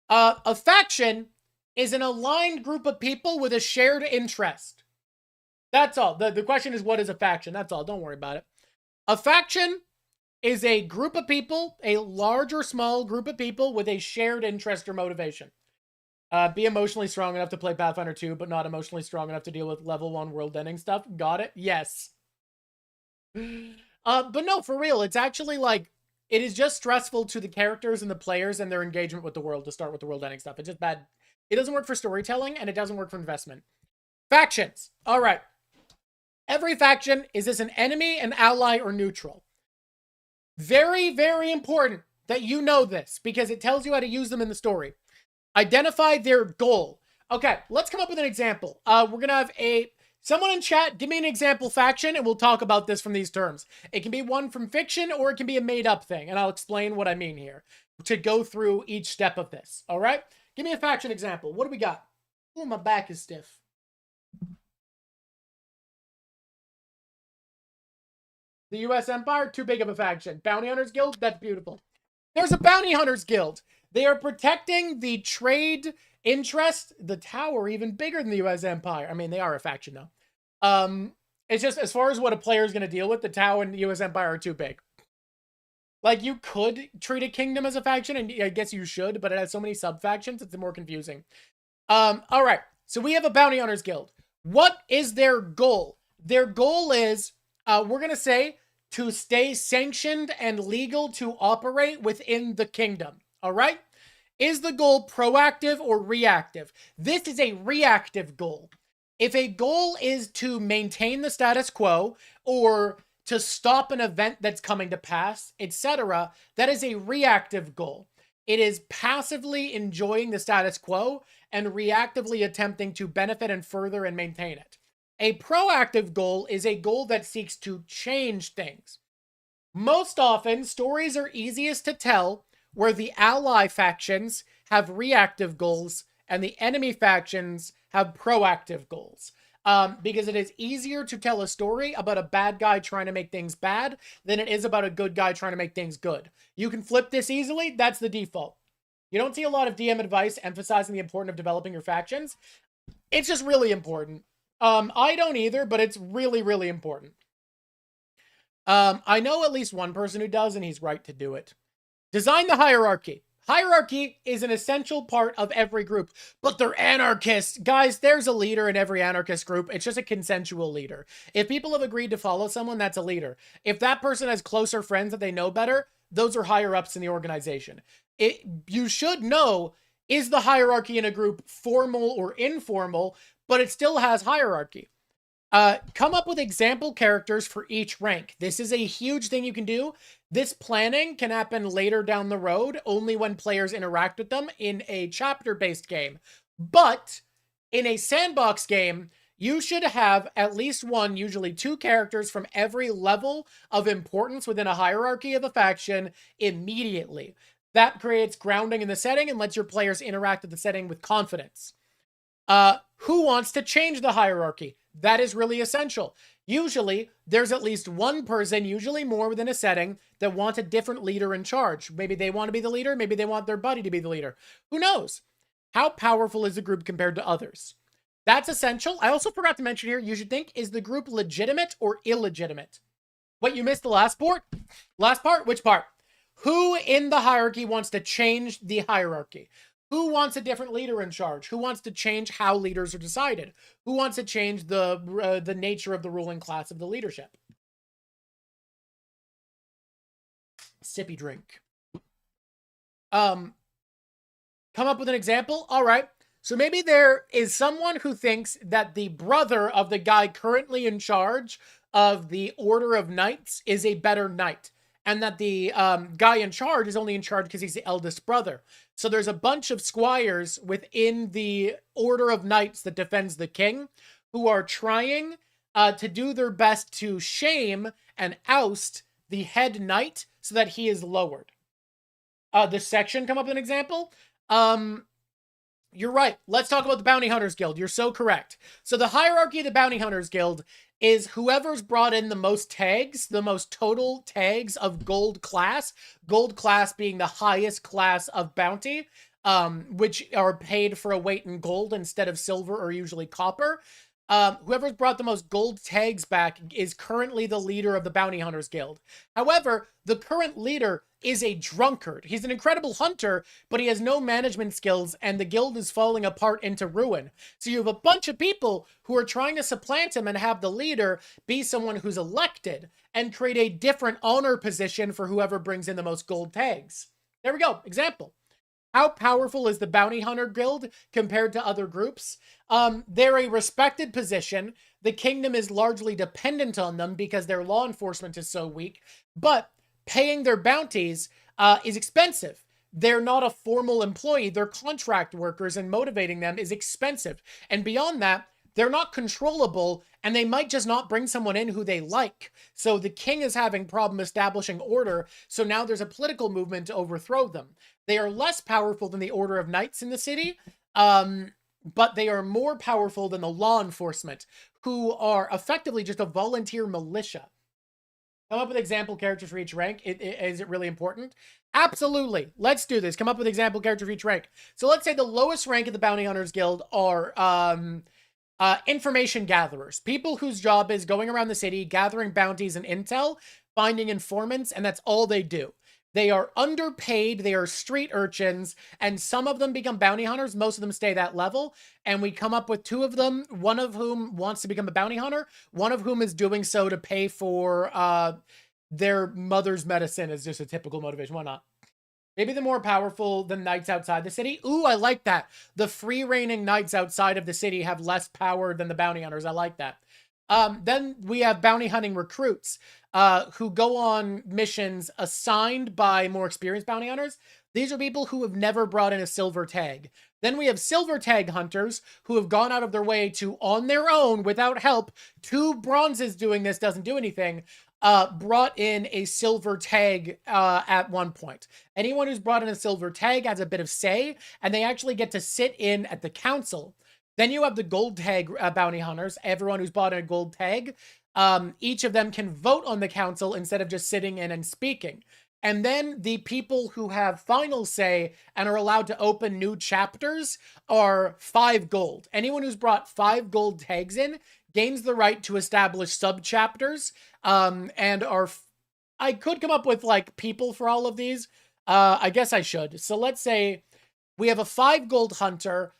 a faction is an aligned group of people with a shared interest. That's all. The question is, what is a faction? That's all. Don't worry about it. A faction is a group of people, a large or small group of people with a shared interest or motivation. Be emotionally strong enough to play Pathfinder 2, but not emotionally strong enough to deal with level 1 world-ending stuff. Got it? Yes. But no, for real, it's actually like, it is just stressful to the characters and the players and their engagement with the world to start with the world-ending stuff. It's just bad. It doesn't work for storytelling, and it doesn't work for investment. Factions. All right. Every faction, is this an enemy, an ally, or neutral? Very, very important that you know this, because it tells you how to use them in the story. Identify their goal. Okay, let's come up with an example. We're going to have someone in chat, give me an example faction, and we'll talk about this from these terms. It can be one from fiction, or it can be a made-up thing, and I'll explain what I mean here to go through each step of this, all right? Give me a faction example. What do we got? Oh, my back is stiff. The U.S. Empire, too big of a faction. Bounty Hunters Guild, that's beautiful. There's a Bounty Hunters Guild. They are protecting the trade interest. The Tower, even bigger than the U.S. Empire. I mean, they are a faction, though. It's just, as far as what a player is going to deal with, the Tower and the U.S. Empire are too big. Like, you could treat a kingdom as a faction, and I guess you should, but it has so many sub-factions, it's more confusing. All right, so we have a Bounty Hunters Guild. What is their goal? Their goal is, we're going to say, to stay sanctioned and legal to operate within the kingdom. All right? Is the goal proactive or reactive? This is a reactive goal. If a goal is to maintain the status quo or to stop an event that's coming to pass, etc., that is a reactive goal. It is passively enjoying the status quo and reactively attempting to benefit and further and maintain it. A proactive goal is a goal that seeks to change things. Most often, stories are easiest to tell where the ally factions have reactive goals and the enemy factions have proactive goals. Because it is easier to tell a story about a bad guy trying to make things bad than it is about a good guy trying to make things good. You can flip this easily. That's the default. You don't see a lot of DM advice emphasizing the importance of developing your factions. It's just really important. I don't either, but it's really, really important. I know at least one person who does, and he's right to do it. Design the hierarchy. Hierarchy is an essential part of every group, but they're anarchists. Guys, there's a leader in every anarchist group. It's just a consensual leader. If people have agreed to follow someone, that's a leader. If that person has closer friends that they know better, those are higher ups in the organization. You should know, is the hierarchy in a group formal or informal, but it still has hierarchy. Come up with example characters for each rank. This is a huge thing you can do. This planning can happen later down the road, only when players interact with them in a chapter-based game. But in a sandbox game, you should have at least one, usually two characters from every level of importance within a hierarchy of a faction immediately. That creates grounding in the setting and lets your players interact with the setting with confidence. Who wants to change the hierarchy? That is really essential. Usually, there's at least one person, usually more within a setting, that wants a different leader in charge. Maybe they want to be the leader. Maybe they want their buddy to be the leader. Who knows? How powerful is the group compared to others? That's essential. I also forgot to mention here, you should think, is the group legitimate or illegitimate? What, you missed the last part? Last part? Which part? Who in the hierarchy wants to change the hierarchy? Who wants a different leader in charge? Who wants to change how leaders are decided? Who wants to change the nature of the ruling class of the leadership? Sippy drink. Come up with an example? All right. So maybe there is someone who thinks that the brother of the guy currently in charge of the Order of Knights is a better knight, and that the guy in charge is only in charge because he's the eldest brother. So there's a bunch of squires within the Order of Knights that defends the king who are trying to do their best to shame and oust the head knight so that he is lowered. This section, come up with an example. You're right. Let's talk about the Bounty Hunters Guild. You're so correct. So the hierarchy of the Bounty Hunters Guild is whoever's brought in the most tags, the most total tags of gold class being the highest class of bounty, which are paid for a weight in gold instead of silver or usually copper. Whoever's brought the most gold tags back is currently the leader of the Bounty Hunters Guild. However, the current leader is a drunkard. He's an incredible hunter, but he has no management skills, and the guild is falling apart into ruin. So you have a bunch of people who are trying to supplant him and have the leader be someone who's elected and create a different honor position for whoever brings in the most gold tags. There we go. Example. How powerful is the Bounty Hunter Guild compared to other groups? They're a respected position. The kingdom is largely dependent on them because their law enforcement is so weak, but paying their bounties is expensive. They're not a formal employee. They're contract workers, and motivating them is expensive. And beyond that, they're not controllable, and they might just not bring someone in who they like. So the king is having problem establishing order, so now there's a political movement to overthrow them. They are less powerful than the Order of Knights in the city, but they are more powerful than the law enforcement, who are effectively just a volunteer militia. Come up with example characters for each rank. Is it really important? Absolutely. Let's do this. Come up with example characters for each rank. So let's say the lowest rank of the Bounty Hunters Guild are information gatherers. People whose job is going around the city, gathering bounties and intel, finding informants, and that's all they do. They are underpaid, they are street urchins, and some of them become bounty hunters. Most of them stay that level, and we come up with two of them, one of whom wants to become a bounty hunter, one of whom is doing so to pay for their mother's medicine is just a typical motivation. Why not? Maybe the more powerful than knights outside the city. Ooh, I like that. The free-reigning knights outside of the city have less power than the bounty hunters. I like that. Then we have bounty hunting recruits who go on missions assigned by more experienced bounty hunters. These are people who have never brought in a silver tag. Then we have silver tag hunters who have gone out of their way to, on their own, without help, 2 bronzes doing this doesn't do anything, brought in a silver tag at one point. Anyone who's brought in a silver tag has a bit of say, and they actually get to sit in at the council. Then you have the gold tag bounty hunters, everyone who's bought a gold tag. Each of them can vote on the council instead of just sitting in and speaking. And then the people who have final say and are allowed to open new chapters are 5 gold. Anyone who's brought 5 gold tags in gains the right to establish sub-chapters, and are... I could come up with, like, people for all of these, I guess I should. So let's say we have a 5 gold hunter.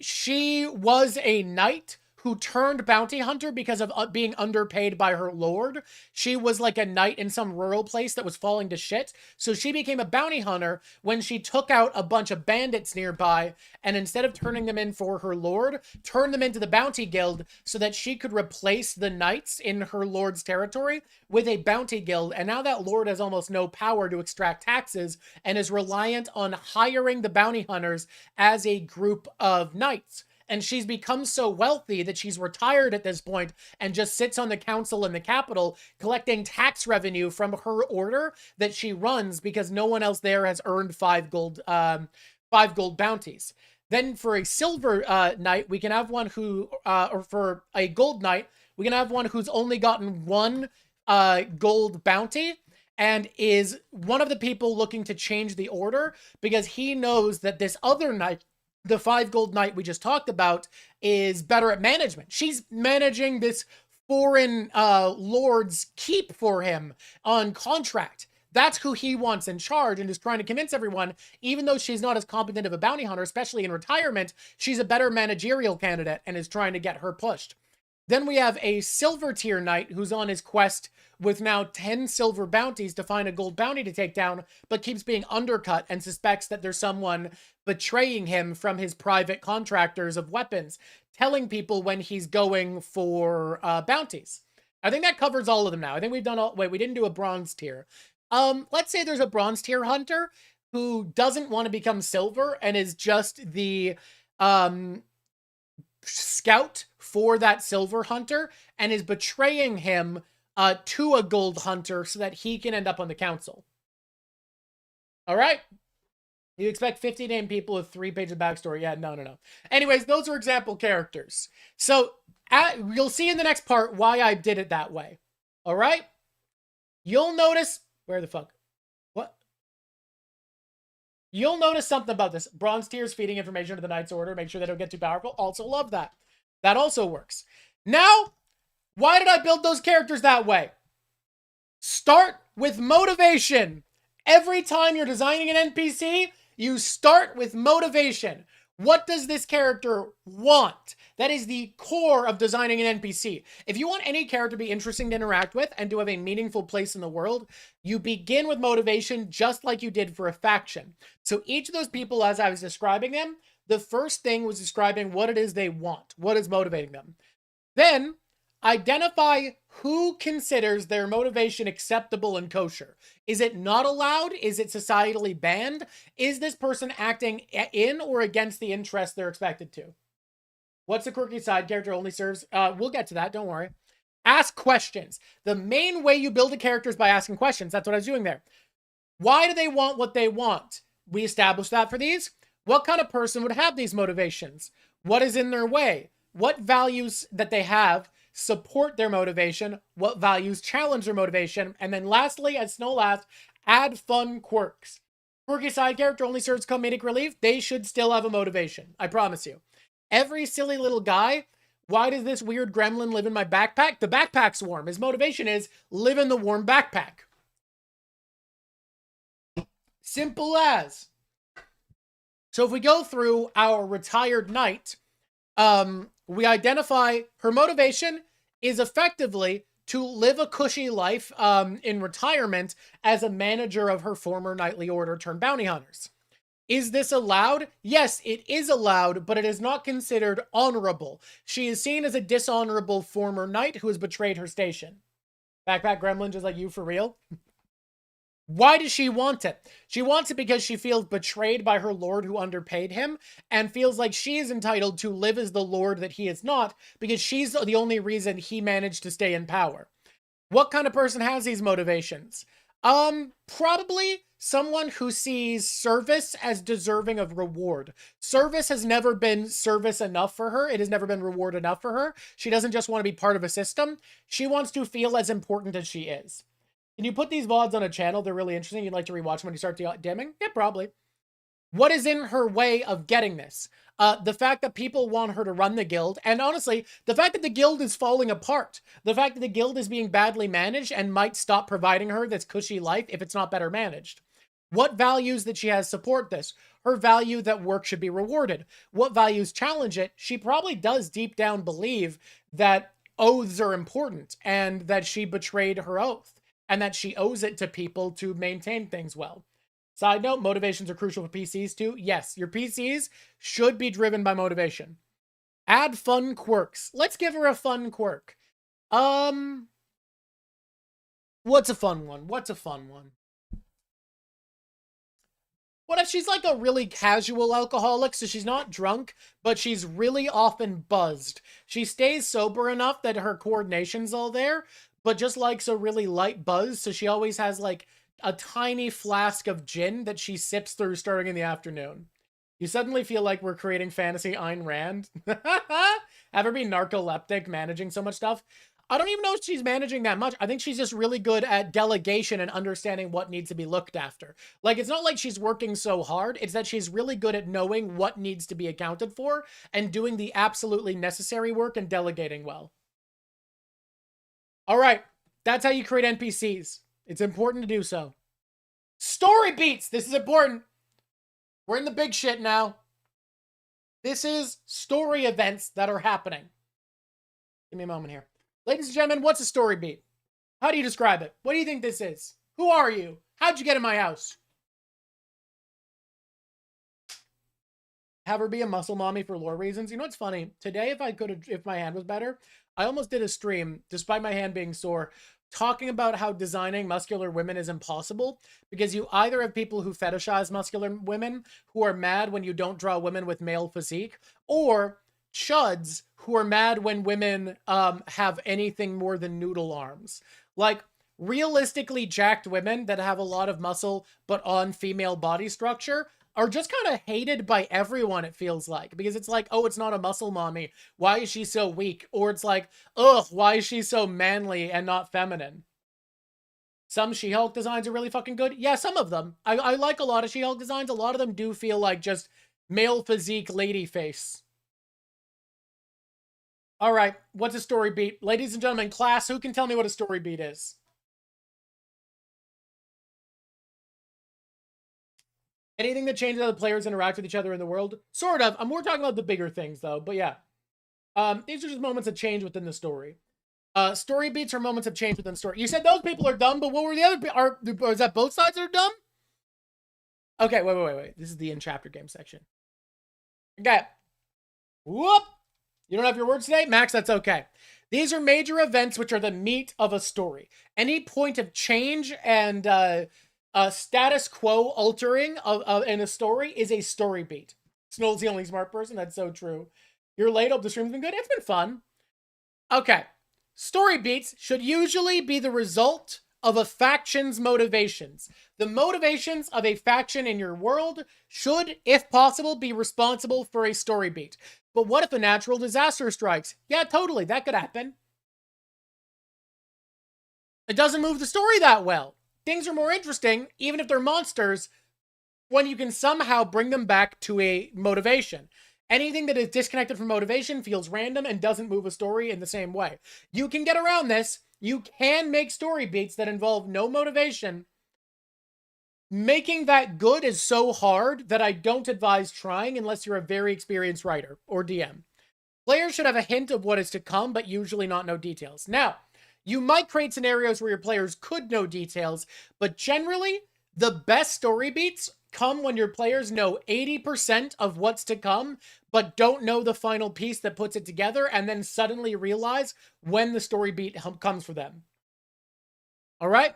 She was a knight who turned bounty hunter because of being underpaid by her lord. She was like a knight in some rural place that was falling to shit. So she became a bounty hunter when she took out a bunch of bandits nearby, and instead of turning them in for her lord, turned them into the bounty guild so that she could replace the knights in her lord's territory with a bounty guild. And now that lord has almost no power to extract taxes and is reliant on hiring the bounty hunters as a group of knights. And she's become so wealthy that she's retired at this point and just sits on the council in the capital collecting tax revenue from her order that she runs because no one else there has earned 5 gold bounties. Then for a silver knight, we can have one who, or for a gold knight, we can have one who's only gotten 1 gold bounty and is one of the people looking to change the order because he knows that this other knight, the 5 gold knight we just talked about, is better at management. She's managing this foreign lord's keep for him on contract. That's who he wants in charge and is trying to convince everyone, even though she's not as competent of a bounty hunter, especially in retirement, she's a better managerial candidate and is trying to get her pushed. Then we have a silver tier knight who's on his quest with now 10 silver bounties to find a gold bounty to take down, but keeps being undercut and suspects that there's someone betraying him from his private contractors of weapons, telling people when he's going for bounties. I think that covers all of them now. I think we've done all... Wait, we didn't do a bronze tier. Let's say there's a bronze tier hunter who doesn't want to become silver and is just the scout for that silver hunter and is betraying him to a gold hunter so that he can end up on the council. All right. You expect 50 named people with 3 pages of backstory. Yeah, no. Anyways, those are example characters. So you'll see in the next part why I did it that way. All right. You'll notice... Where the fuck? What? You'll notice something about this. Bronze tiers feeding information to the Knight's Order. Make sure they don't get too powerful. Also love that. That also works. Now, why did I build those characters that way? Start with motivation. Every time you're designing an NPC, you start with motivation. What does this character want? That is the core of designing an NPC. If you want any character to be interesting to interact with and to have a meaningful place in the world, you begin with motivation just like you did for a faction. So each of those people, as I was describing them, the first thing was describing what it is they want, what is motivating them. Then identify who considers their motivation acceptable and kosher. Is it not allowed? Is it societally banned? Is this person acting in or against the interests they're expected to? What's the quirky side character only serves? We'll get to that, don't worry. Ask questions. The main way you build a character is by asking questions. That's what I was doing there. Why do they want what they want? We established that for these. What kind of person would have these motivations? What is in their way? What values that they have support their motivation? What values challenge their motivation? And then lastly, as no last, add fun quirks. Quirky side character only serves comedic relief. They should still have a motivation. I promise you. Every silly little guy, why does this weird gremlin live in my backpack? The backpack's warm. His motivation is live in the warm backpack. Simple as. So if we go through our retired knight, we identify her motivation is effectively to live a cushy life in retirement as a manager of her former knightly order turned bounty hunters. Is this allowed? Yes, it is allowed, but it is not considered honorable. She is seen as a dishonorable former knight who has betrayed her station. Backpack gremlin just like you for real? Why does she want it? She wants it because she feels betrayed by her lord who underpaid him and feels like she is entitled to live as the lord that he is not because she's the only reason he managed to stay in power. What kind of person has these motivations? Probably someone who sees service as deserving of reward. Service has never been service enough for her. It has never been reward enough for her. She doesn't just want to be part of a system. She wants to feel as important as she is. Can you put these VODs on a channel? They're really interesting. You'd like to rewatch them when you start dimming? Yeah, probably. What is in her way of getting this? The fact that people want her to run the guild, and honestly, the fact that the guild is falling apart, the fact that the guild is being badly managed and might stop providing her this cushy life if it's not better managed. What values that she has support this? Her value that work should be rewarded. What values challenge it? She probably does deep down believe that oaths are important and that she betrayed her oath and that she owes it to people to maintain things well. Side note, motivations are crucial for PCs too. Yes, your PCs should be driven by motivation. Add fun quirks. Let's give her a fun quirk. What's a fun one? What's a fun one? What if she's like a really casual alcoholic, so she's not drunk, but she's really often buzzed? She stays sober enough that her coordination's all there, but just likes a really light buzz, so she always has like a tiny flask of gin that she sips through starting in the afternoon. You suddenly feel like we're creating fantasy Ayn Rand. Ever be narcoleptic managing so much stuff? I don't even know if she's managing that much. I think she's just really good at delegation and understanding what needs to be looked after. Like, it's not like she's working so hard. It's that she's really good at knowing what needs to be accounted for and doing the absolutely necessary work and delegating well. All right. That's how you create NPCs. It's important to do so. Story beats. This is important. We're in the big shit now. This is story events that are happening. Give me a moment here. Ladies and gentlemen, what's a story beat? How do you describe it? What do you think this is? Who are you? How'd you get in my house? Have her be a muscle mommy for lore reasons. You know what's funny? Today, if my hand was better, I almost did a stream, despite my hand being sore, talking about how designing muscular women is impossible because you either have people who fetishize muscular women who are mad when you don't draw women with male physique, or chuds who are mad when women have anything more than noodle arms. Like, realistically jacked women that have a lot of muscle but on female body structure are just kind of hated by everyone, it feels like. Because it's like, oh, it's not a muscle mommy. Why is she so weak? Or it's like, ugh, why is she so manly and not feminine? Some She-Hulk designs are really fucking good. Yeah, some of them. I like a lot of She-Hulk designs. A lot of them do feel like just male physique lady face. All right, what's a story beat? Ladies and gentlemen, class, who can tell me what a story beat is? Anything that changes how the players interact with each other in the world? Sort of. I'm more talking about the bigger things, though. But yeah. These are just moments of change within the story. Story beats are moments of change within the story. You said those people are dumb, but what were the other... Is that both sides are dumb? Okay, wait. This is the in-chapter game section. Okay. Whoop! You don't have your words today? Max, that's okay. These are major events which are the meat of a story. Any point of change and status quo altering in a story is a story beat. Snoll's the only smart person. That's so true. You're late. Hope the stream's been good. It's been fun. Okay. Story beats should usually be the result of a faction's motivations. The motivations of a faction in your world should, if possible, be responsible for a story beat. But what if a natural disaster strikes? Yeah, totally. That could happen. It doesn't move the story that well. Things are more interesting, even if they're monsters, when you can somehow bring them back to a motivation. Anything that is disconnected from motivation feels random and doesn't move a story in the same way. You can get around this. You can make story beats that involve no motivation. Making that good is so hard that I don't advise trying unless you're a very experienced writer or DM. Players should have a hint of what is to come, but usually not know details. Now, you might create scenarios where your players could know details, but generally, the best story beats come when your players know 80% of what's to come, but don't know the final piece that puts it together, and then suddenly realize when the story beat comes for them. All right?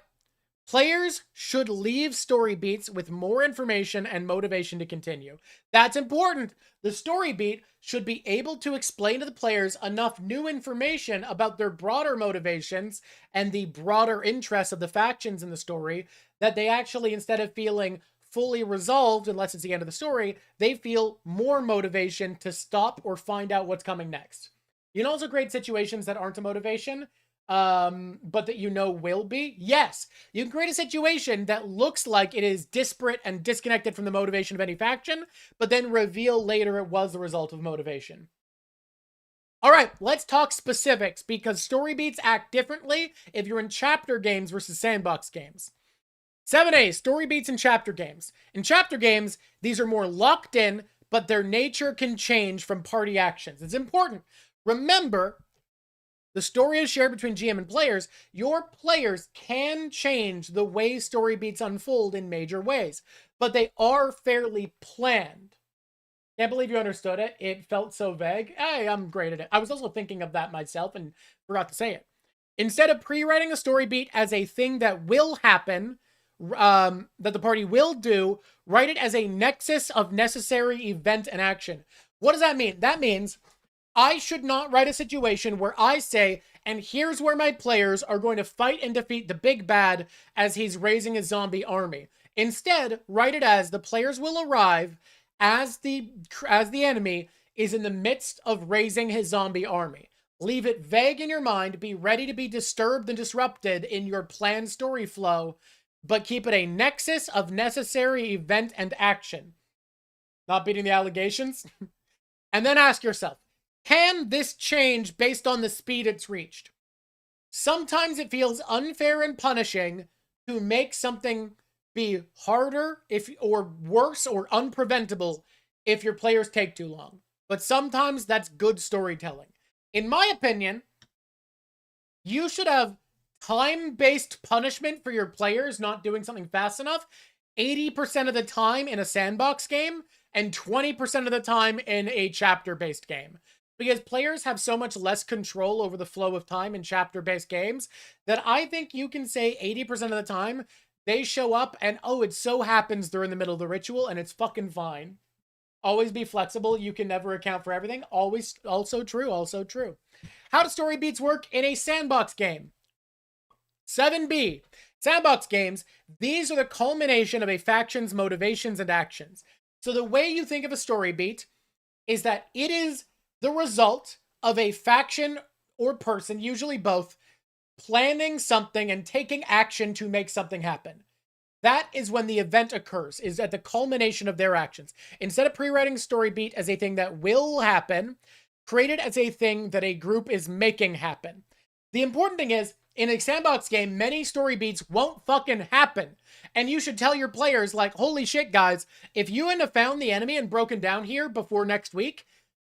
Players should leave story beats with more information and motivation to continue. That's important. The story beat should be able to explain to the players enough new information about their broader motivations and the broader interests of the factions in the story that they actually, instead of feeling fully resolved, unless it's the end of the story, they feel more motivation to stop or find out what's coming next. You can also create situations that aren't a motivation, but that you know will be. Yes, you can create a situation that looks like it is disparate and disconnected from the motivation of any faction, but then reveal later it was the result of motivation. All right, let's talk specifics, because story beats act differently if you're in chapter games versus sandbox games. 7A, story beats and chapter games. In chapter games, these are more locked in, but their nature can change from party actions. It's important. Remember, the story is shared between GM and players. Your players can change the way story beats unfold in major ways, but they are fairly planned. Can't believe you understood it. It felt so vague. Hey, I'm great at it. I was also thinking of that myself and forgot to say it. Instead of pre-writing a story beat as a thing that will happen, that the party will do, write it as a nexus of necessary event and action. What does that mean? That means I should not write a situation where I say, and here's where my players are going to fight and defeat the big bad as he's raising a zombie army. Instead, write it as the players will arrive as the enemy is in the midst of raising his zombie army. Leave it vague in your mind, be ready to be disturbed and disrupted in your planned story flow, but keep it a nexus of necessary event and action. Not beating the allegations? And then ask yourself, can this change based on the speed it's reached? Sometimes it feels unfair and punishing to make something be harder or worse or unpreventable if your players take too long. But sometimes that's good storytelling. In my opinion, you should have time-based punishment for your players not doing something fast enough 80% of the time in a sandbox game and 20% of the time in a chapter-based game. Because players have so much less control over the flow of time in chapter-based games that I think you can say 80% of the time they show up and, oh, it so happens they're in the middle of the ritual and it's fucking fine. Always be flexible. You can never account for everything. Always, also true, also true. How do story beats work in a sandbox game? 7B. Sandbox games, these are the culmination of a faction's motivations and actions. So the way you think of a story beat is that it is the result of a faction or person, usually both, planning something and taking action to make something happen. That is when the event occurs, is at the culmination of their actions. Instead of pre-writing story beat as a thing that will happen, create it as a thing that a group is making happen. The important thing is, in a sandbox game, many story beats won't fucking happen. And you should tell your players, like, holy shit, guys, if you hadn't have found the enemy and broken down here before next week,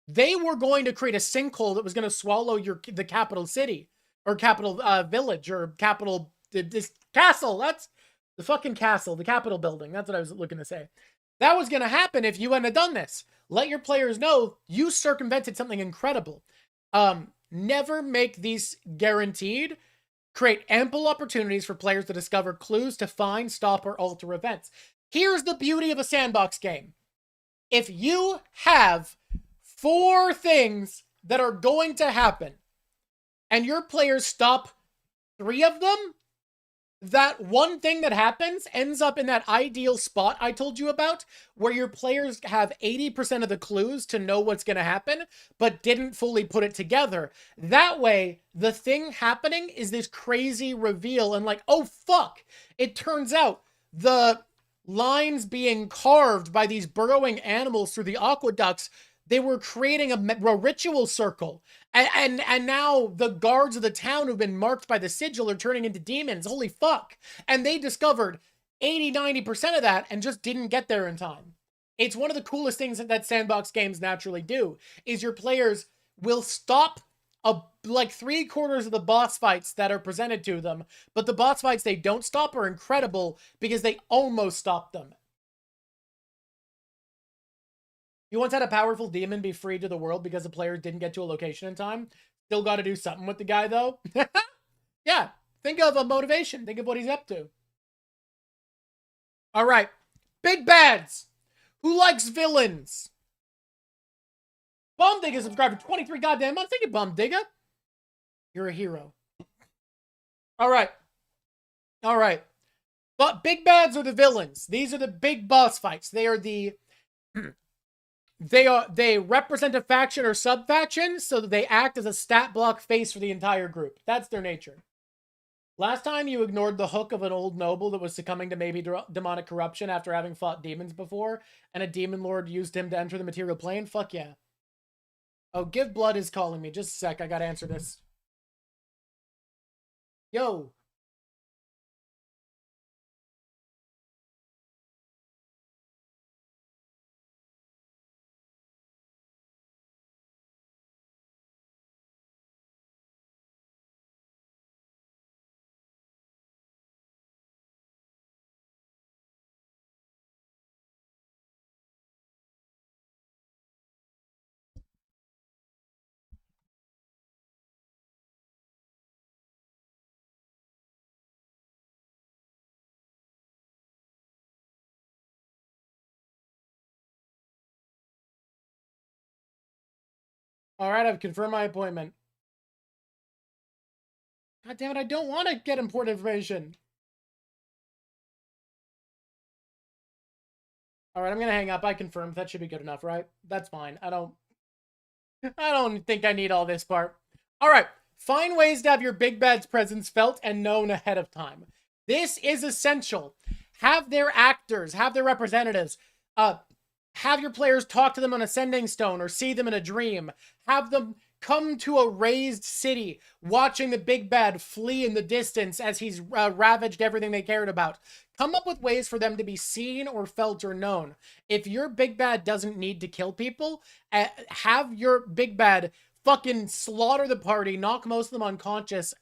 they were going to create a sinkhole that was going to swallow the capital city, or capital village, or capital, this castle. That's the fucking castle, the Capitol building. That's what I was looking to say. That was going to happen if you hadn't have done this. Let your players know you circumvented something incredible. Never make these guaranteed. Create ample opportunities for players to discover clues to find, stop, or alter events. Here's the beauty of a sandbox game. If you have 4 things that are going to happen, and your players stop 3 of them, that one thing that happens ends up in that ideal spot I told you about, where your players have 80% of the clues to know what's going to happen, but didn't fully put it together. That way, the thing happening is this crazy reveal, and like, oh fuck, it turns out the lines being carved by these burrowing animals through the aqueducts, they were creating a ritual circle. And now the guards of the town who've been marked by the sigil are turning into demons. Holy fuck. And they discovered 80-90% of that and just didn't get there in time. It's one of the coolest things that sandbox games naturally do, is your players will stop like 3/4 of the boss fights that are presented to them, but the boss fights they don't stop are incredible because they almost stopped them. You once had a powerful demon be freed to the world because the players didn't get to a location in time. Still got to do something with the guy, though. Yeah, think of a motivation. Think of what he's up to. All right. Big bads. Who likes villains? Bum Digga subscribed for 23 goddamn months. Thank you, Bum Digga. You're a hero. All right. All right. But big bads are the villains. These are the big boss fights. They are the... They represent a faction or sub-faction, so that they act as a stat block face for the entire group. That's their nature. Last time you ignored the hook of an old noble that was succumbing to maybe demonic corruption after having fought demons before, and a demon lord used him to enter the material plane? Fuck yeah. Oh, Give Blood is calling me. Just a sec, I gotta answer this. Yo. Alright, I've confirmed my appointment. God damn it, I don't want to get important information. Alright, I'm gonna hang up. I confirmed. That should be good enough, right? That's fine. I don't think I need all this part. Alright, find ways to have your big bad's presence felt and known ahead of time. This is essential. Have their actors, have their representatives, have your players talk to them on a sending stone or see them in a dream. Have them come to a razed city, watching the big bad flee in the distance as he's ravaged everything they cared about. Come up with ways for them to be seen or felt or known. If your big bad doesn't need to kill people, have your big bad fucking slaughter the party, knock most of them unconscious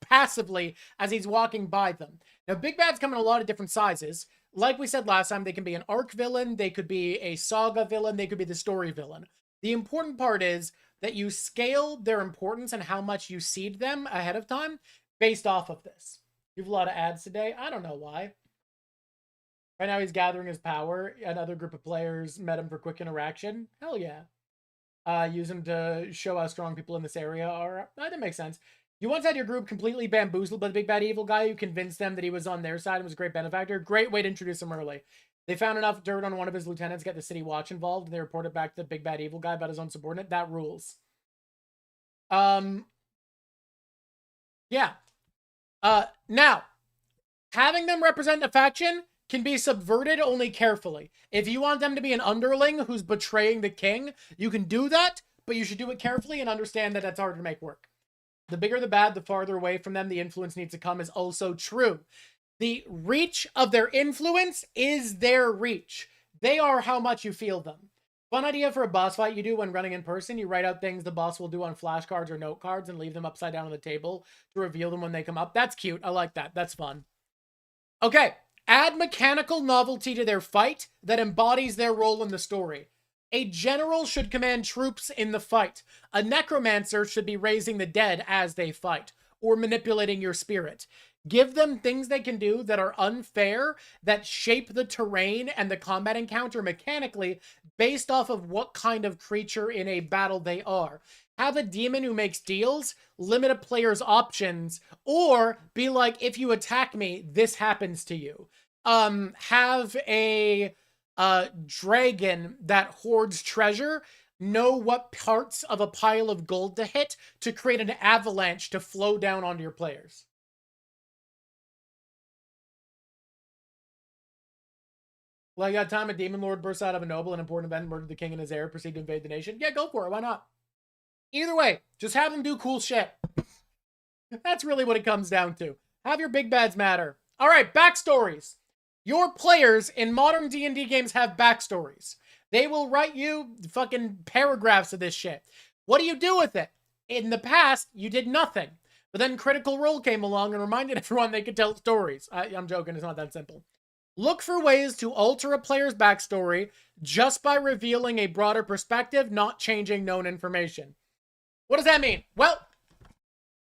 passively as he's walking by them. Now, big bads come in a lot of different sizes. Like we said last time, they can be an arc villain, they could be a saga villain, they could be the story villain. The important part is that you scale their importance and how much you seed them ahead of time based off of this. You have a lot of ads today. I don't know why. Right now he's gathering his power. Another group of players met him for quick interaction. Hell yeah. Use him to show how strong people in this area are. That makes sense. You once had your group completely bamboozled by the big bad evil guy who convinced them that he was on their side and was a great benefactor. Great way to introduce him early. They found enough dirt on one of his lieutenants to get the city watch involved, and they reported back to the big bad evil guy about his own subordinate. That rules. Yeah. Now, having them represent a faction can be subverted only carefully. If you want them to be an underling who's betraying the king, you can do that, but you should do it carefully and understand that that's hard to make work. The bigger the bad, the farther away from them the influence needs to come is also true. The reach of their influence is their reach. They are how much you feel them. Fun idea for a boss fight you do when running in person. You write out things the boss will do on flashcards or note cards and leave them upside down on the table to reveal them when they come up. That's cute. I like that. That's fun. Okay. Add mechanical novelty to their fight that embodies their role in the story. A general should command troops in the fight. A necromancer should be raising the dead as they fight, or manipulating your spirit. Give them things they can do that are unfair, that shape the terrain and the combat encounter mechanically based off of what kind of creature in a battle they are. Have a demon who makes deals, limit a player's options, or be like, if you attack me, this happens to you. Have a dragon that hoards treasure, know what parts of a pile of gold to hit to create an avalanche to flow down onto your players. Like that time a demon lord bursts out of a noble, an important event, murdered the king and his heir, proceed to invade the nation. Yeah, go for it. Why not? Either way, just have them do cool shit. That's really what it comes down to. Have your big bads matter. All right, backstories. Your players in modern D&D games have backstories. They will write you fucking paragraphs of this shit. What do you do with it? In the past, you did nothing. But then Critical Role came along and reminded everyone they could tell stories. I'm joking, it's not that simple. Look for ways to alter a player's backstory just by revealing a broader perspective, not changing known information. What does that mean? Well,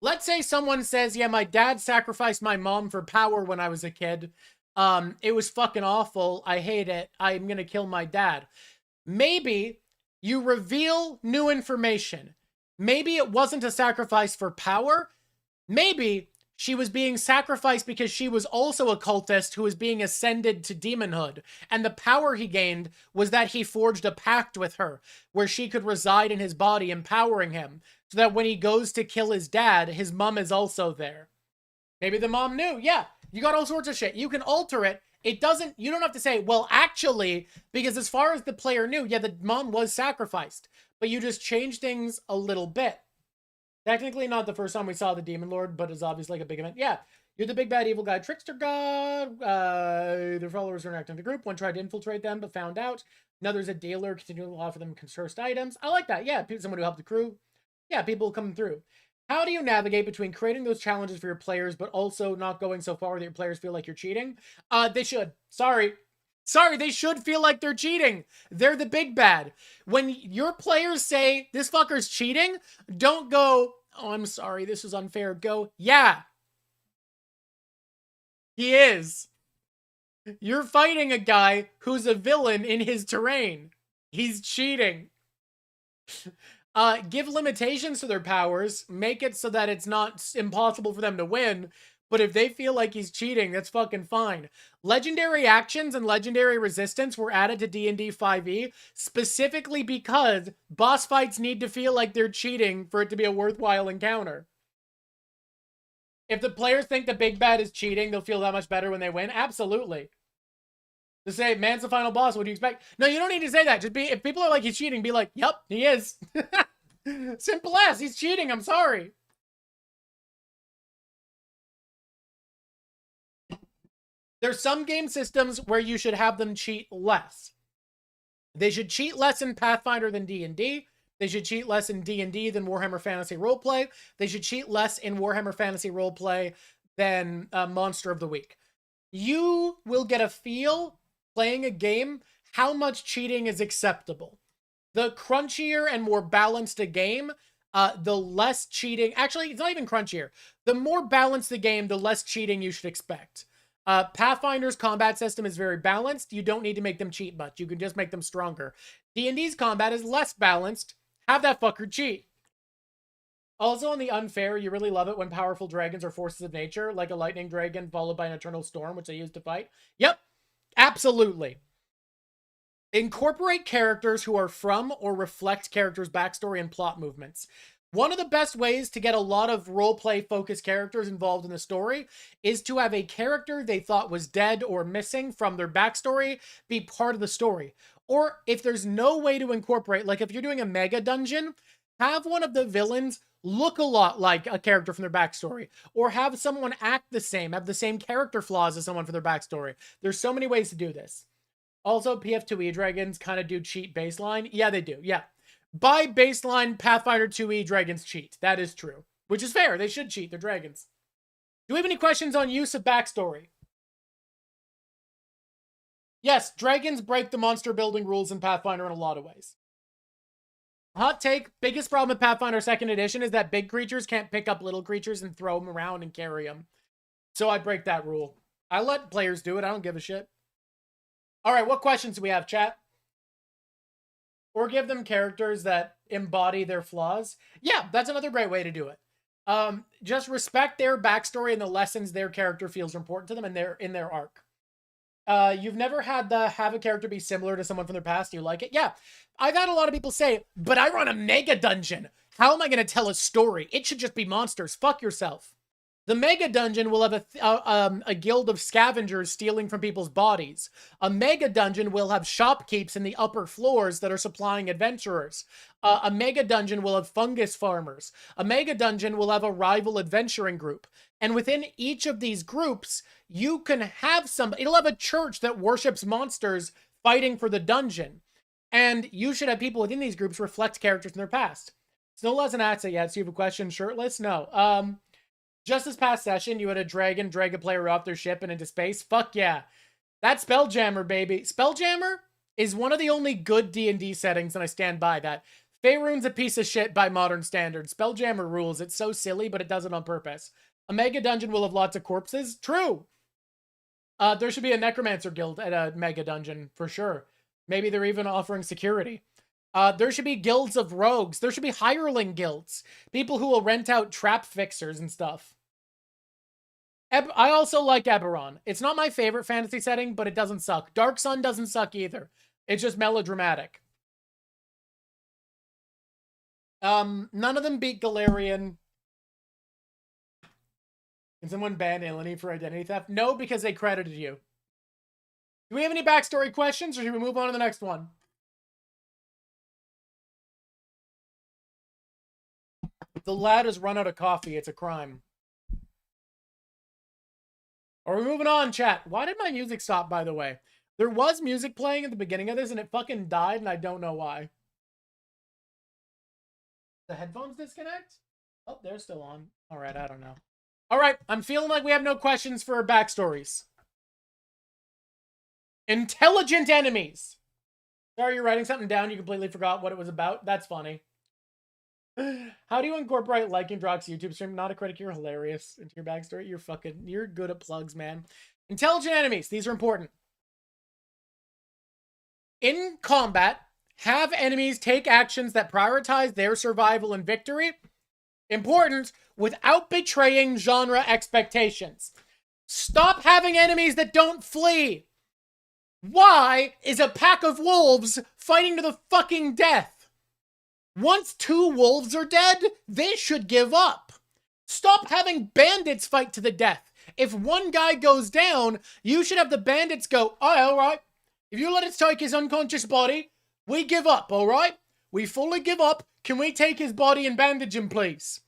let's say someone says, yeah, my dad sacrificed my mom for power when I was a kid. It was fucking awful. I hate it. I'm gonna kill my dad. Maybe you reveal new information. Maybe it wasn't a sacrifice for power. Maybe she was being sacrificed because she was also a cultist who was being ascended to demonhood. And the power he gained was that he forged a pact with her where she could reside in his body, empowering him. So that when he goes to kill his dad, his mom is also there. Maybe the mom knew. Yeah, you got all sorts of shit. You can alter it. It doesn't, you don't have to say, well, actually, because as far as the player knew, yeah, the mom was sacrificed. But you just change things a little bit. Technically not the first time we saw the Demon Lord, but it's obviously like a big event. Yeah, you're the big bad evil guy, trickster god. Their followers are acting in the group. One tried to infiltrate them, but found out. Another's a dealer, continuing to offer them cursed items. I like that. Yeah, someone who helped the crew. Yeah, people coming through. How do you navigate between creating those challenges for your players, but also not going so far that your players feel like you're cheating? They should. Sorry, they should feel like they're cheating. They're the big bad. When your players say, this fucker's cheating, don't go, oh, I'm sorry, this is unfair. Go, yeah. He is. You're fighting a guy who's a villain in his terrain. He's cheating. Give limitations to their powers, make it so that it's not impossible for them to win, but if they feel like he's cheating, that's fucking fine. Legendary actions and legendary resistance were added to D&D 5e specifically because boss fights need to feel like they're cheating for it to be a worthwhile encounter. If the players think the big bad is cheating, they'll feel that much better when they win. Absolutely. To say, man's the final boss, what do you expect? No, you don't need to say that. Just be, if people are like, he's cheating, be like, yep, he is. Simple as, he's cheating, I'm sorry. There's some game systems where you should have them cheat less. They should cheat less in Pathfinder than D&D. They should cheat less in D&D than Warhammer Fantasy Roleplay. They should cheat less in Warhammer Fantasy Roleplay than Monster of the Week. You will get a feel playing a game how much cheating is acceptable. The crunchier and more balanced a game, the less cheating. Actually, it's not even crunchier. The more balanced the game, the less cheating you should expect. Pathfinder's combat system is very balanced. You don't need to make them cheat much. You can just make them stronger. D&D's combat is less balanced. Have that fucker cheat. Also, on the unfair, you really love it when powerful dragons are forces of nature, like a lightning dragon followed by an eternal storm, which they use to fight. Yep, absolutely. Incorporate characters who are from or reflect characters' backstory and plot movements. One of the best ways to get a lot of roleplay-focused characters involved in the story is to have a character they thought was dead or missing from their backstory be part of the story. Or if there's no way to incorporate, like if you're doing a mega dungeon, have one of the villains look a lot like a character from their backstory. Or have someone act the same, have the same character flaws as someone from their backstory. There's so many ways to do this. Also, PF2E dragons kind of do cheat baseline. Yeah, they do. Yeah. By baseline, Pathfinder 2e dragons cheat. That is true. Which is fair. They should cheat. They're dragons. Do we have any questions on use of backstory? Yes, dragons break the monster building rules in Pathfinder in a lot of ways. Hot take, biggest problem with Pathfinder 2nd edition is that big creatures can't pick up little creatures and throw them around and carry them. So I break that rule. I let players do it. I don't give a shit. All right, what questions do we have, chat? Or give them characters that embody their flaws. Yeah, that's another great way to do it. Just respect their backstory and the lessons their character feels are important to them and in their arc. You've never had have a character be similar to someone from their past. You like it? Yeah. I've had a lot of people say, but I run a mega dungeon. How am I going to tell a story? It should just be monsters. Fuck yourself. The mega dungeon will have a guild of scavengers stealing from people's bodies. A mega dungeon will have shopkeepers in the upper floors that are supplying adventurers. A mega dungeon will have fungus farmers. A mega dungeon will have a rival adventuring group. And within each of these groups, you can have it'll have a church that worships monsters fighting for the dungeon. And you should have people within these groups reflect characters in their past. Still hasn't asked it yet, so you have a question shirtless? No. Just this past session, you had a dragon drag a player off their ship and into space. Fuck yeah. That's Spelljammer, baby. Spelljammer is one of the only good D&D settings, and I stand by that. Faerun's a piece of shit by modern standards. Spelljammer rules. It's so silly, but it does it on purpose. A mega dungeon will have lots of corpses. True. There should be a necromancer guild at a mega dungeon, for sure. Maybe they're even offering security. There should be guilds of rogues. There should be hireling guilds. People who will rent out trap fixers and stuff. I also like Eberron. It's not my favorite fantasy setting, but it doesn't suck. Dark Sun doesn't suck either. It's just melodramatic. None of them beat Galarian. Can someone ban Ilani for identity theft? No, because they credited you. Do we have any backstory questions, or should we move on to the next one? The lad has run out of coffee. It's a crime. Are we moving on, chat? Why did my music stop, by the way? There was music playing at the beginning of this, and it fucking died, and I don't know why. The headphones disconnect? Oh, they're still on. All right, I don't know. All right, I'm feeling like we have no questions for our backstories. Intelligent enemies. Sorry, you're writing something down. You completely forgot what it was about. That's funny. How do you incorporate liking Drawk's YouTube stream? Not a critic, you're hilarious. Into your backstory, you're good at plugs, man. Intelligent enemies, these are important. In combat, Have enemies take actions that prioritize their survival and victory. Important, without betraying genre expectations. Stop having enemies that don't flee. Why is a pack of wolves fighting to the fucking death? Once 2 wolves are dead, they should give up. Stop having bandits fight to the death. If one guy goes down, you should have the bandits go, all right, if you let us take his unconscious body, we give up, all right? We fully give up. Can we take his body and bandage him, please?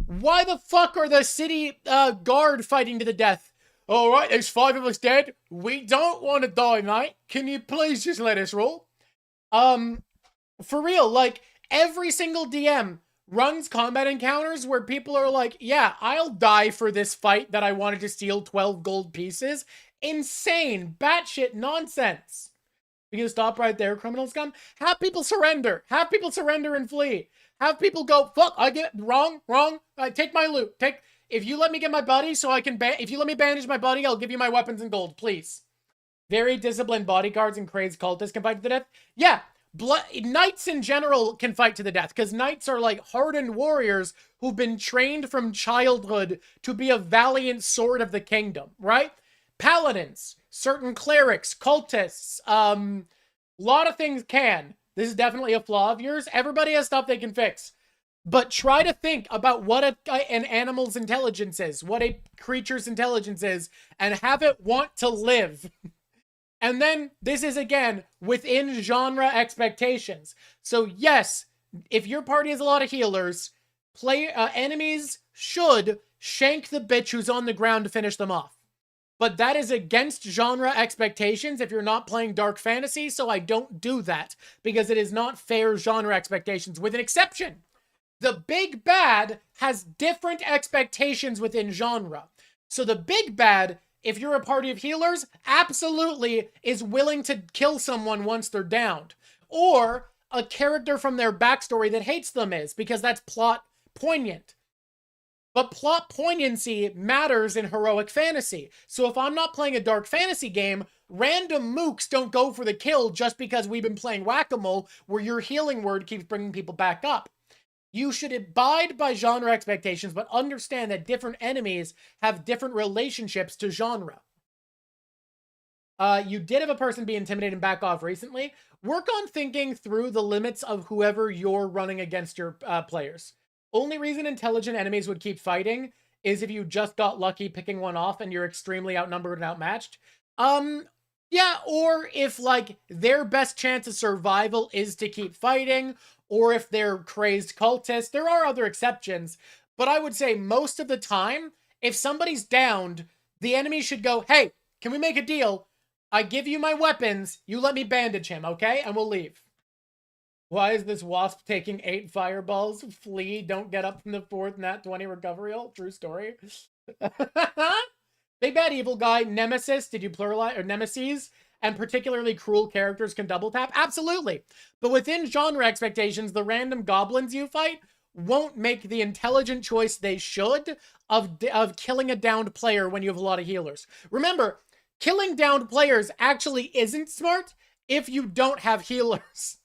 Why the fuck are the city guard fighting to the death? All right, there's 5 of us dead. We don't want to die, mate. Can you please just let us roll? For real, like, every single DM runs combat encounters where people are like, yeah, I'll die for this fight that I wanted to steal 12 gold pieces. Insane, batshit nonsense. You can stop right there, criminal scum. Have people surrender. Have people surrender and flee. Have people go, fuck, I get wrong. Take my loot. If you let me get my buddy so I can, if you let me bandage my buddy, I'll give you my weapons and gold, please. Very disciplined bodyguards and crazed cultists can fight to the death. Yeah, knights in general can fight to the death, because knights are like hardened warriors who've been trained from childhood to be a valiant sword of the kingdom, right? Paladins, certain clerics, cultists, lot of things can. This is definitely a flaw of yours. Everybody has stuff they can fix. But try to think about what an animal's intelligence is, what a creature's intelligence is, and have it want to live. And then, this is, again, within genre expectations. So, yes, if your party has a lot of healers, enemies should shank the bitch who's on the ground to finish them off. But that is against genre expectations if you're not playing dark fantasy, so I don't do that, because it is not fair genre expectations, with an exception. The big bad has different expectations within genre. So the big bad, if you're a party of healers, absolutely is willing to kill someone once they're downed. Or a character from their backstory that hates them is, because that's plot poignant. But plot poignancy matters in heroic fantasy. So if I'm not playing a dark fantasy game, random mooks don't go for the kill just because we've been playing whack-a-mole where your healing word keeps bringing people back up. You should abide by genre expectations, but understand that different enemies have different relationships to genre. You did have a person be intimidated and back off recently. Work on thinking through the limits of whoever you're running against your players. Only reason intelligent enemies would keep fighting is if you just got lucky picking one off and you're extremely outnumbered and outmatched. Yeah, or if, like, their best chance of survival is to keep fighting, or if they're crazed cultists. There are other exceptions, but I would say most of the time, if somebody's downed, the enemy should go, hey, can we make a deal? I give you my weapons, you let me bandage him, okay? And we'll leave. Why is this wasp taking 8 fireballs? Flee, don't get up from the 4th nat 20 recovery ult. True story. Big bad evil guy, Nemesis, did you pluralize, or Nemesis? And particularly cruel characters can double tap? Absolutely. But within genre expectations, the random goblins you fight won't make the intelligent choice they should of killing a downed player when you have a lot of healers. Remember, killing downed players actually isn't smart if you don't have healers.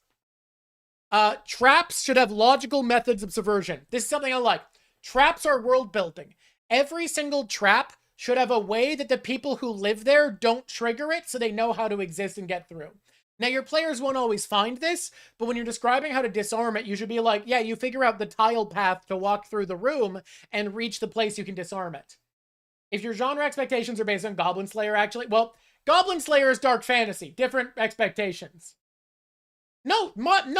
Traps should have logical methods of subversion. This is something I like. Traps are world building. Every single trap should have a way that the people who live there don't trigger it so they know how to exist and get through. Now, your players won't always find this, but when you're describing how to disarm it, you should be like, yeah, you figure out the tile path to walk through the room and reach the place you can disarm it. If your genre expectations are based on Goblin Slayer, actually, well, Goblin Slayer is dark fantasy. Different expectations. No,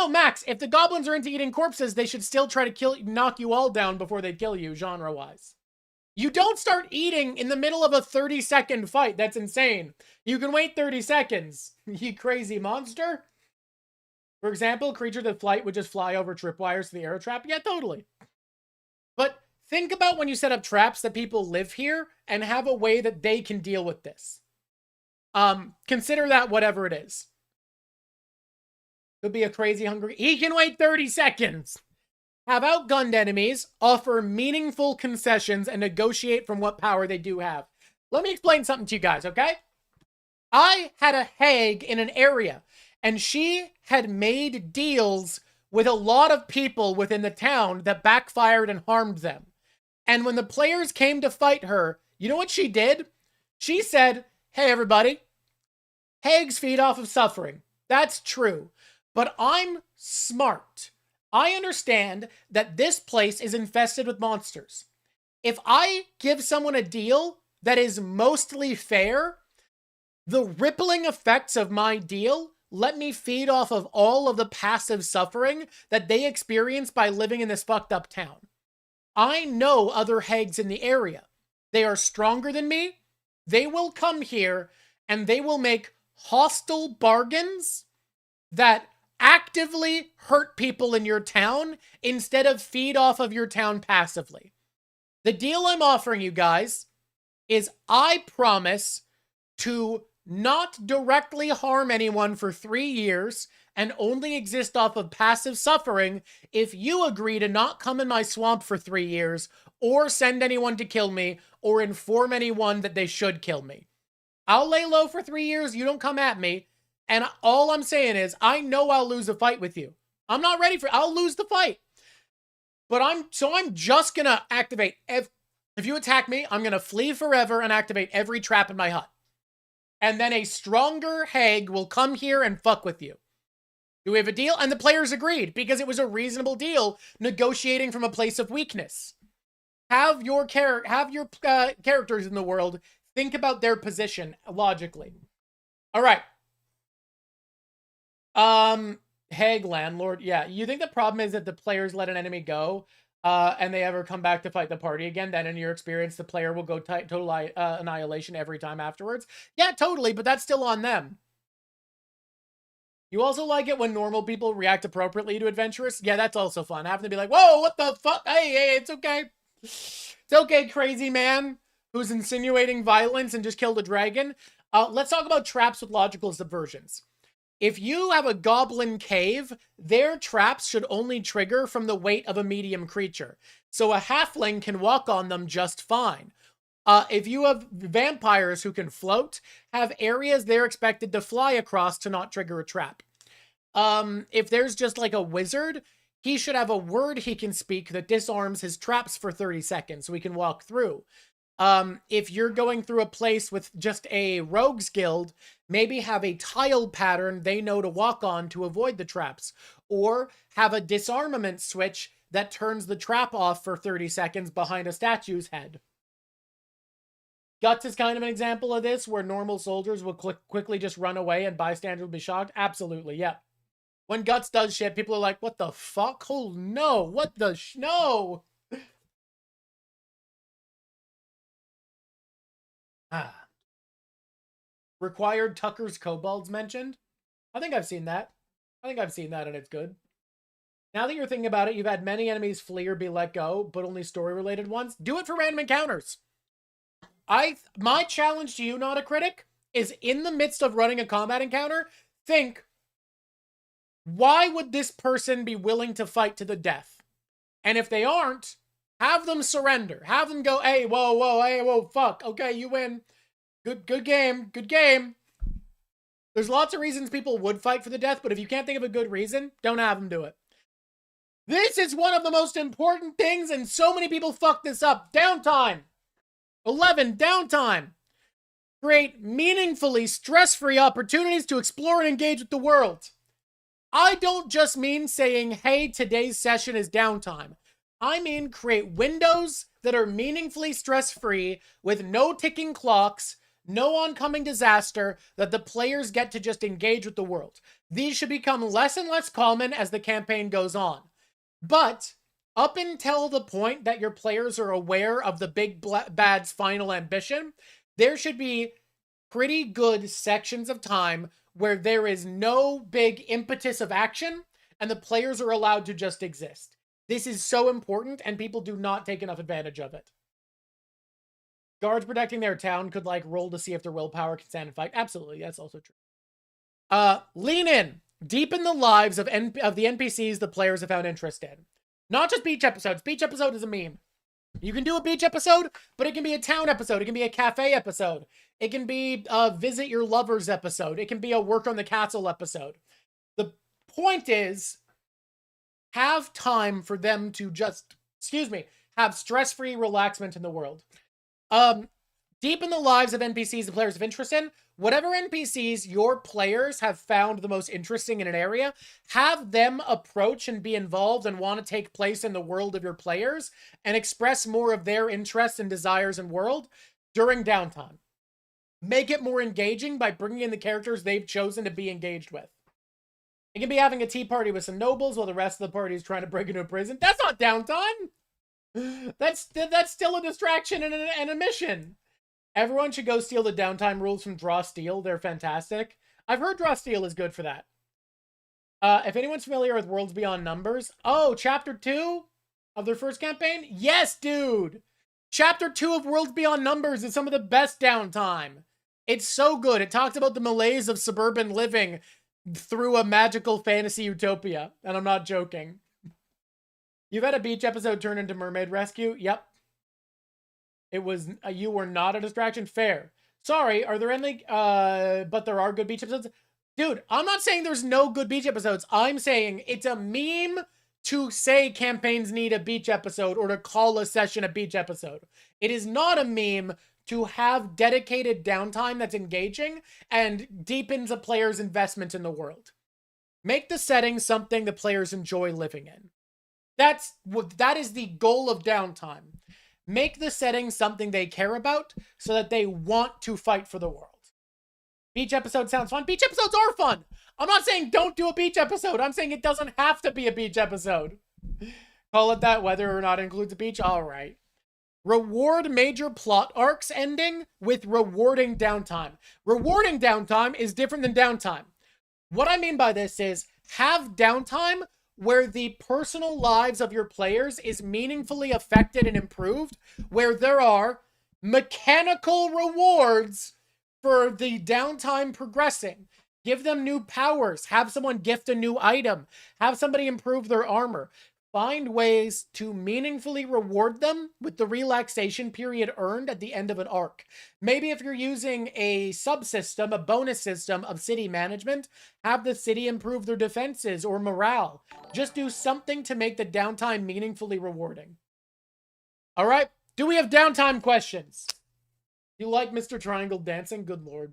Max, if the goblins are into eating corpses, they should still try to knock you all down before they kill you, genre-wise. You don't start eating in the middle of a 30-second fight. That's insane. You can wait 30 seconds, you crazy monster. For example, creature that flight would just fly over tripwires to the arrow trap. Yeah, totally. But think about when you set up traps that people live here and have a way that they can deal with this. Consider that whatever it is. Could be a crazy hungry. He can wait 30 seconds. Have outgunned enemies, offer meaningful concessions, and negotiate from what power they do have. Let me explain something to you guys, okay? I had a hag in an area, And she had made deals with a lot of people within the town that backfired and harmed them. And when the players came to fight her, you know what she did? She said, hey, everybody, hags feed off of suffering. That's true. But I'm smart. I understand that this place is infested with monsters. If I give someone a deal that is mostly fair, the rippling effects of my deal let me feed off of all of the passive suffering that they experience by living in this fucked up town. I know other hags in the area. They are stronger than me. They will come here and they will make hostile bargains that actively hurt people in your town instead of feed off of your town passively. The deal I'm offering you guys is I promise to not directly harm anyone for 3 years and only exist off of passive suffering if you agree to not come in my swamp for 3 years or send anyone to kill me or inform anyone that they should kill me. I'll lay low for 3 years, you don't come at me, and all I'm saying is I know I'll lose a fight with you. I'm not ready for I'll lose the fight. But I'm just gonna activate if you attack me, I'm gonna flee forever and activate every trap in my hut. And then a stronger hag will come here and fuck with you. Do we have a deal? And the players agreed because it was a reasonable deal negotiating from a place of weakness. Have your characters in the world think about their position logically. All right. Hag landlord. Yeah, you think the problem is that the players let an enemy go and they ever come back to fight the party again, then in your experience, the player will go total annihilation every time afterwards? Yeah, totally, but that's still on them. You also like it when normal people react appropriately to adventurous? Yeah, that's also fun. Having to be like, whoa, what the fuck? Hey, it's okay. It's okay, crazy man who's insinuating violence and just killed a dragon. Let's talk about traps with logical subversions. If you have a goblin cave, their traps should only trigger from the weight of a medium creature. So a halfling can walk on them just fine. If you have vampires who can float, have areas they're expected to fly across to not trigger a trap. If there's just like a wizard, he should have a word he can speak that disarms his traps for 30 seconds so he can walk through. If you're going through a place with just a rogues guild, maybe have a tile pattern they know to walk on to avoid the traps, or have a disarmament switch that turns the trap off for 30 seconds behind a statue's head. Guts is kind of an example of this, where normal soldiers will quickly just run away and bystanders will be shocked. Absolutely, yeah. When Guts does shit, people are like, what the fuck? Oh no, what the no! Required Tucker's kobolds mentioned? I think I've seen that. And it's good. Now that you're thinking about it, you've had many enemies flee or be let go, but only story-related ones. Do it for random encounters. My challenge to you, not a critic, is in the midst of running a combat encounter, think, why would this person be willing to fight to the death? And if they aren't, have them surrender. Have them go, hey, whoa, hey, whoa, fuck. Okay, you win. Good game. There's lots of reasons people would fight for the death, but if you can't think of a good reason, don't have them do it. This is one of the most important things, and so many people fuck this up. Downtime. 11, downtime. Create meaningfully stress-free opportunities to explore and engage with the world. I don't just mean saying, hey, today's session is downtime. I mean create windows that are meaningfully stress-free with no ticking clocks, no oncoming disaster, that the players get to just engage with the world. These should become less and less common as the campaign goes on. But up until the point that your players are aware of the big bad's final ambition, there should be pretty good sections of time where there is no big impetus of action and the players are allowed to just exist. This is so important and people do not take enough advantage of it. Guards protecting their town could like roll to see if their willpower can stand and fight. Absolutely, that's also true. Lean in. Deepen the lives of the NPCs the players have found interest in. Not just beach episodes. Beach episode is a meme. You can do a beach episode, but it can be a town episode. It can be a cafe episode. It can be a visit your lovers episode. It can be a work on the castle episode. point is, have time for them to just, have stress-free relaxment in the world. Deepen the lives of NPCs the players have interest in. Whatever NPCs your players have found the most interesting in an area, have them approach and be involved and want to take place in the world of your players and express more of their interests and desires and world during downtime. Make it more engaging by bringing in the characters they've chosen to be engaged with. It can be having a tea party with some nobles while the rest of the party is trying to break into a prison. That's not downtime. That's still a distraction and a mission. Everyone should go steal the downtime rules from Draw Steel. They're fantastic. I've heard Draw Steel is good for that. If anyone's familiar with Worlds Beyond Numbers. Oh, Chapter 2 of their first campaign? Yes, dude! Chapter 2 of Worlds Beyond Numbers is some of the best downtime. It's so good. It talks about the malaise of suburban living through a magical fantasy utopia. And I'm not joking. You've had a beach episode turn into Mermaid Rescue? Yep. It was, you were not a distraction. Fair. Sorry, are there any, but there are good beach episodes? Dude, I'm not saying there's no good beach episodes. I'm saying it's a meme to say campaigns need a beach episode or to call a session a beach episode. It is not a meme to have dedicated downtime that's engaging and deepens a player's investment in the world. Make the setting something the players enjoy living in. That is the goal of downtime. Make the setting something they care about so that they want to fight for the world. Beach episode sounds fun. Beach episodes are fun. I'm not saying don't do a beach episode. I'm saying it doesn't have to be a beach episode. Call it that, whether or not it includes a beach. All right. Reward major plot arcs ending with rewarding downtime. Rewarding downtime is different than downtime. What I mean by this is have downtime where the personal lives of your players is meaningfully affected and improved, where there are mechanical rewards for the downtime progressing. Give them new powers. Have someone gift a new item. Have somebody improve their armor. Find ways to meaningfully reward them with the relaxation period earned at the end of an arc. Maybe if you're using a subsystem, a bonus system of city management, have the city improve their defenses or morale. Just do something to make the downtime meaningfully rewarding. All right. Do we have downtime questions? You like Mr. Triangle dancing? Good Lord.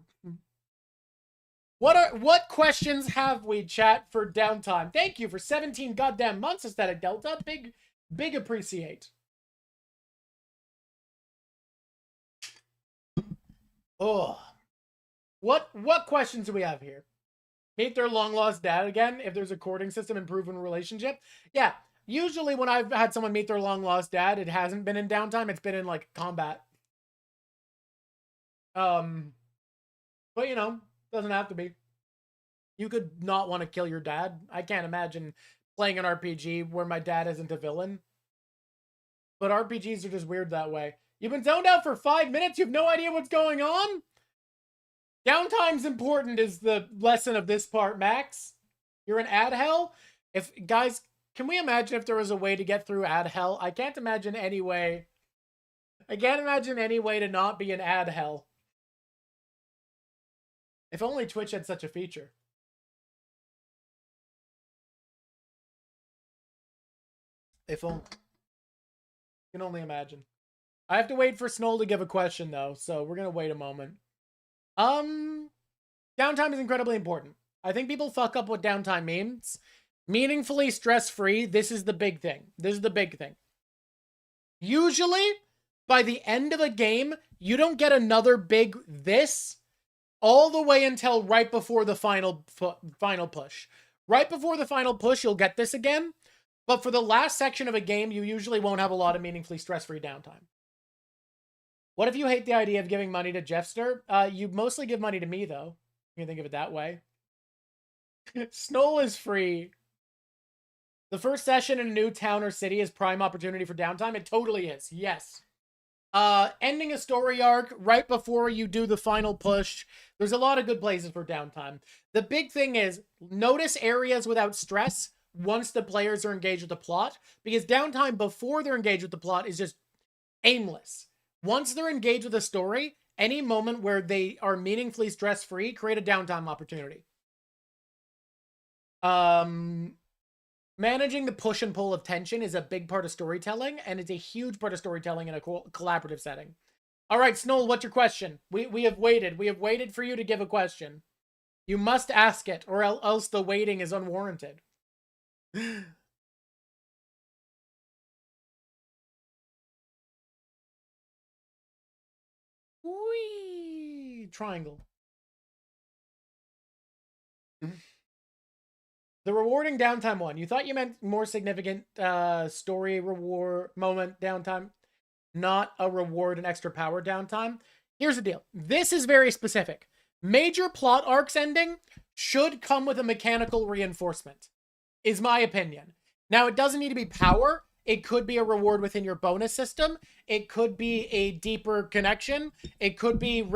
What questions have we, chat, for downtime? Thank you for 17 goddamn months, Aesthetic Delta. Big appreciate. Oh. What questions do we have here? Meet their long-lost dad again if there's a courting system, improving relationship. Yeah, usually when I've had someone meet their long-lost dad, it hasn't been in downtime. It's been in, like, combat. But, you know, doesn't have to be. You could not want to kill your dad. I can't imagine playing an RPG where my dad isn't a villain. But RPGs are just weird that way. You've been zoned out for 5 minutes? You have no idea what's going on? Downtime's important is the lesson of this part, Max. You're in ad hell? Guys, can we imagine if there was a way to get through ad hell? I can't imagine any way. I can't imagine any way to not be in ad hell. If only Twitch had such a feature. If only. You can only imagine. I have to wait for Snoll to give a question, though, so we're going to wait a moment. Downtime is incredibly important. I think people fuck up what downtime means. Meaningfully stress-free, this is the big thing. This is the big thing. Usually, by the end of a game, you don't get another big this all the way until right before the final push. Right before the final push, you'll get this again. But for the last section of a game, you usually won't have a lot of meaningfully stress-free downtime. What if you hate the idea of giving money to Jeffster? You mostly give money to me, though. You can think of it that way. Snoll is free. The first session in a new town or city is prime opportunity for downtime. It totally is. Yes. Ending a story arc right before you do the final push. There's a lot of good places for downtime. The big thing is notice areas without stress once the players are engaged with the plot, because downtime before they're engaged with the plot is just aimless. Once they're engaged with the story, any moment where they are meaningfully stress-free, create a downtime opportunity. Managing the push and pull of tension is a big part of storytelling, and it's a huge part of storytelling in a collaborative setting. All right, Snoll, what's your question? We have waited. We have waited for you to give a question. You must ask it, or else the waiting is unwarranted. Whee! Triangle. The rewarding downtime one. You thought you meant more significant story reward moment downtime, not a reward and extra power downtime. Here's the deal. This is very specific. Major plot arcs ending should come with a mechanical reinforcement, is my opinion. Now, it doesn't need to be power. It could be a reward within your bonus system. It could be a deeper connection. It could be...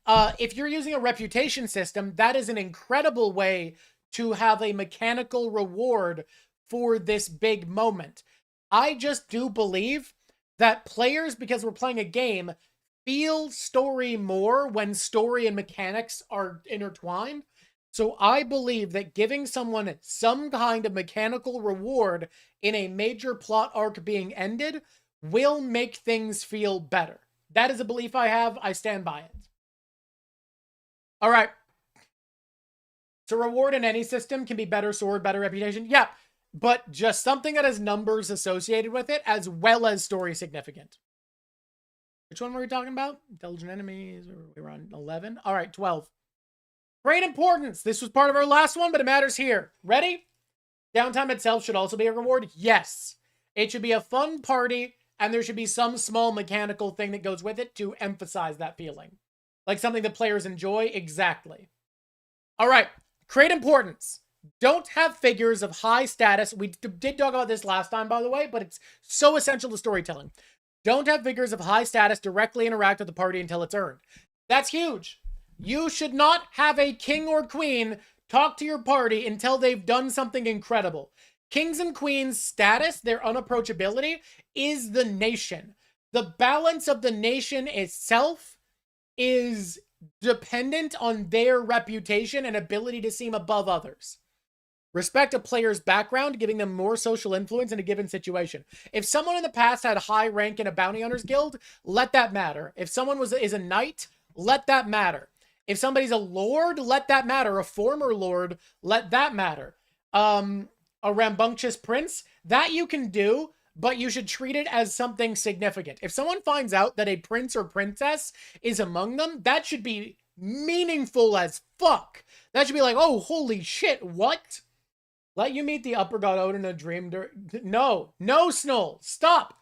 if you're using a reputation system, that is an incredible way to have a mechanical reward for this big moment. I just do believe that players, because we're playing a game, feel story more when story and mechanics are intertwined. So I believe that giving someone some kind of mechanical reward in a major plot arc being ended will make things feel better. That is a belief I have. I stand by it. All right. So reward in any system can be better sword, better reputation. Yeah, but just something that has numbers associated with it as well as story significant. Which one were we talking about? Intelligent enemies. We were on 11. All right, 12. Great importance. This was part of our last one, but it matters here. Ready? Downtime itself should also be a reward. Yes. It should be a fun party, and there should be some small mechanical thing that goes with it to emphasize that feeling. Like something that players enjoy. Exactly. All right. Great importance. Don't have figures of high status. We did talk about this last time, by the way, but it's so essential to storytelling. Don't have figures of high status directly interact with the party until it's earned. That's huge. You should not have a king or queen talk to your party until they've done something incredible. Kings and queens' status, their unapproachability, is the nation. The balance of the nation itself is dependent on their reputation and ability to seem above others. Respect a player's background, giving them more social influence in a given situation. If someone in the past had a high rank in a bounty hunters guild, let that matter. If someone is a knight, let that matter. If somebody's a lord, let that matter. A former lord, let that matter. A rambunctious prince, that you can do, but you should treat it as something significant. If someone finds out that a prince or princess is among them, that should be meaningful as fuck. That should be like, oh, holy shit, what? Let you meet the upper god Odin in a dream. No, Snoll, stop.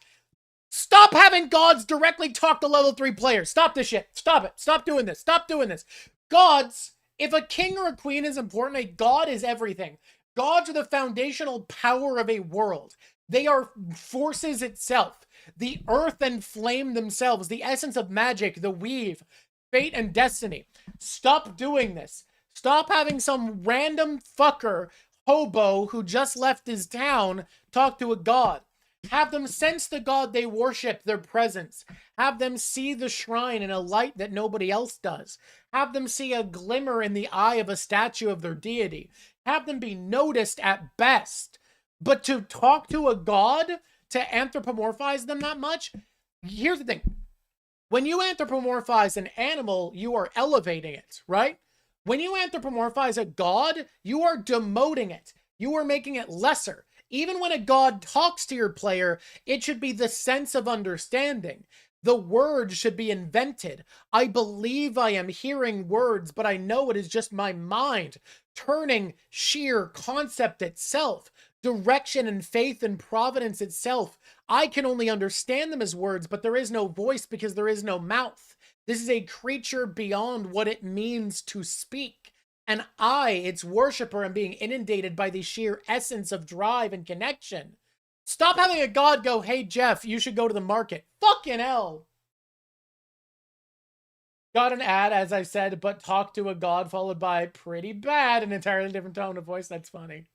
Stop having gods directly talk to level 3 players. Stop this shit. Stop it. Stop doing this. Stop doing this. Gods, if a king or a queen is important, a god is everything. Gods are the foundational power of a world. They are forces itself. The earth and flame themselves. The essence of magic, the weave, fate and destiny. Stop doing this. Stop having some random fucker, hobo, who just left his town talk to a god. Have them sense the god they worship, their presence. Have them see the shrine in a light that nobody else does. Have them see a glimmer in the eye of a statue of their deity. Have them be noticed at best. But to talk to a god, to anthropomorphize them that much, here's the thing. When you anthropomorphize an animal, you are elevating it, right? When you anthropomorphize a god, you are demoting it. You are making it lesser. Even when a god talks to your player, it should be the sense of understanding. The words should be invented. I believe I am hearing words, but I know it is just my mind turning sheer concept itself. Direction and faith and providence itself. I can only understand them as words, but there is no voice because there is no mouth. This is a creature beyond what it means to speak. And I, its worshiper, am being inundated by the sheer essence of drive and connection. Stop having a god go, hey, Jeff, you should go to the market. Fucking hell. Got an ad, as I said, but talk to a god followed by pretty bad, an entirely different tone of voice. That's funny.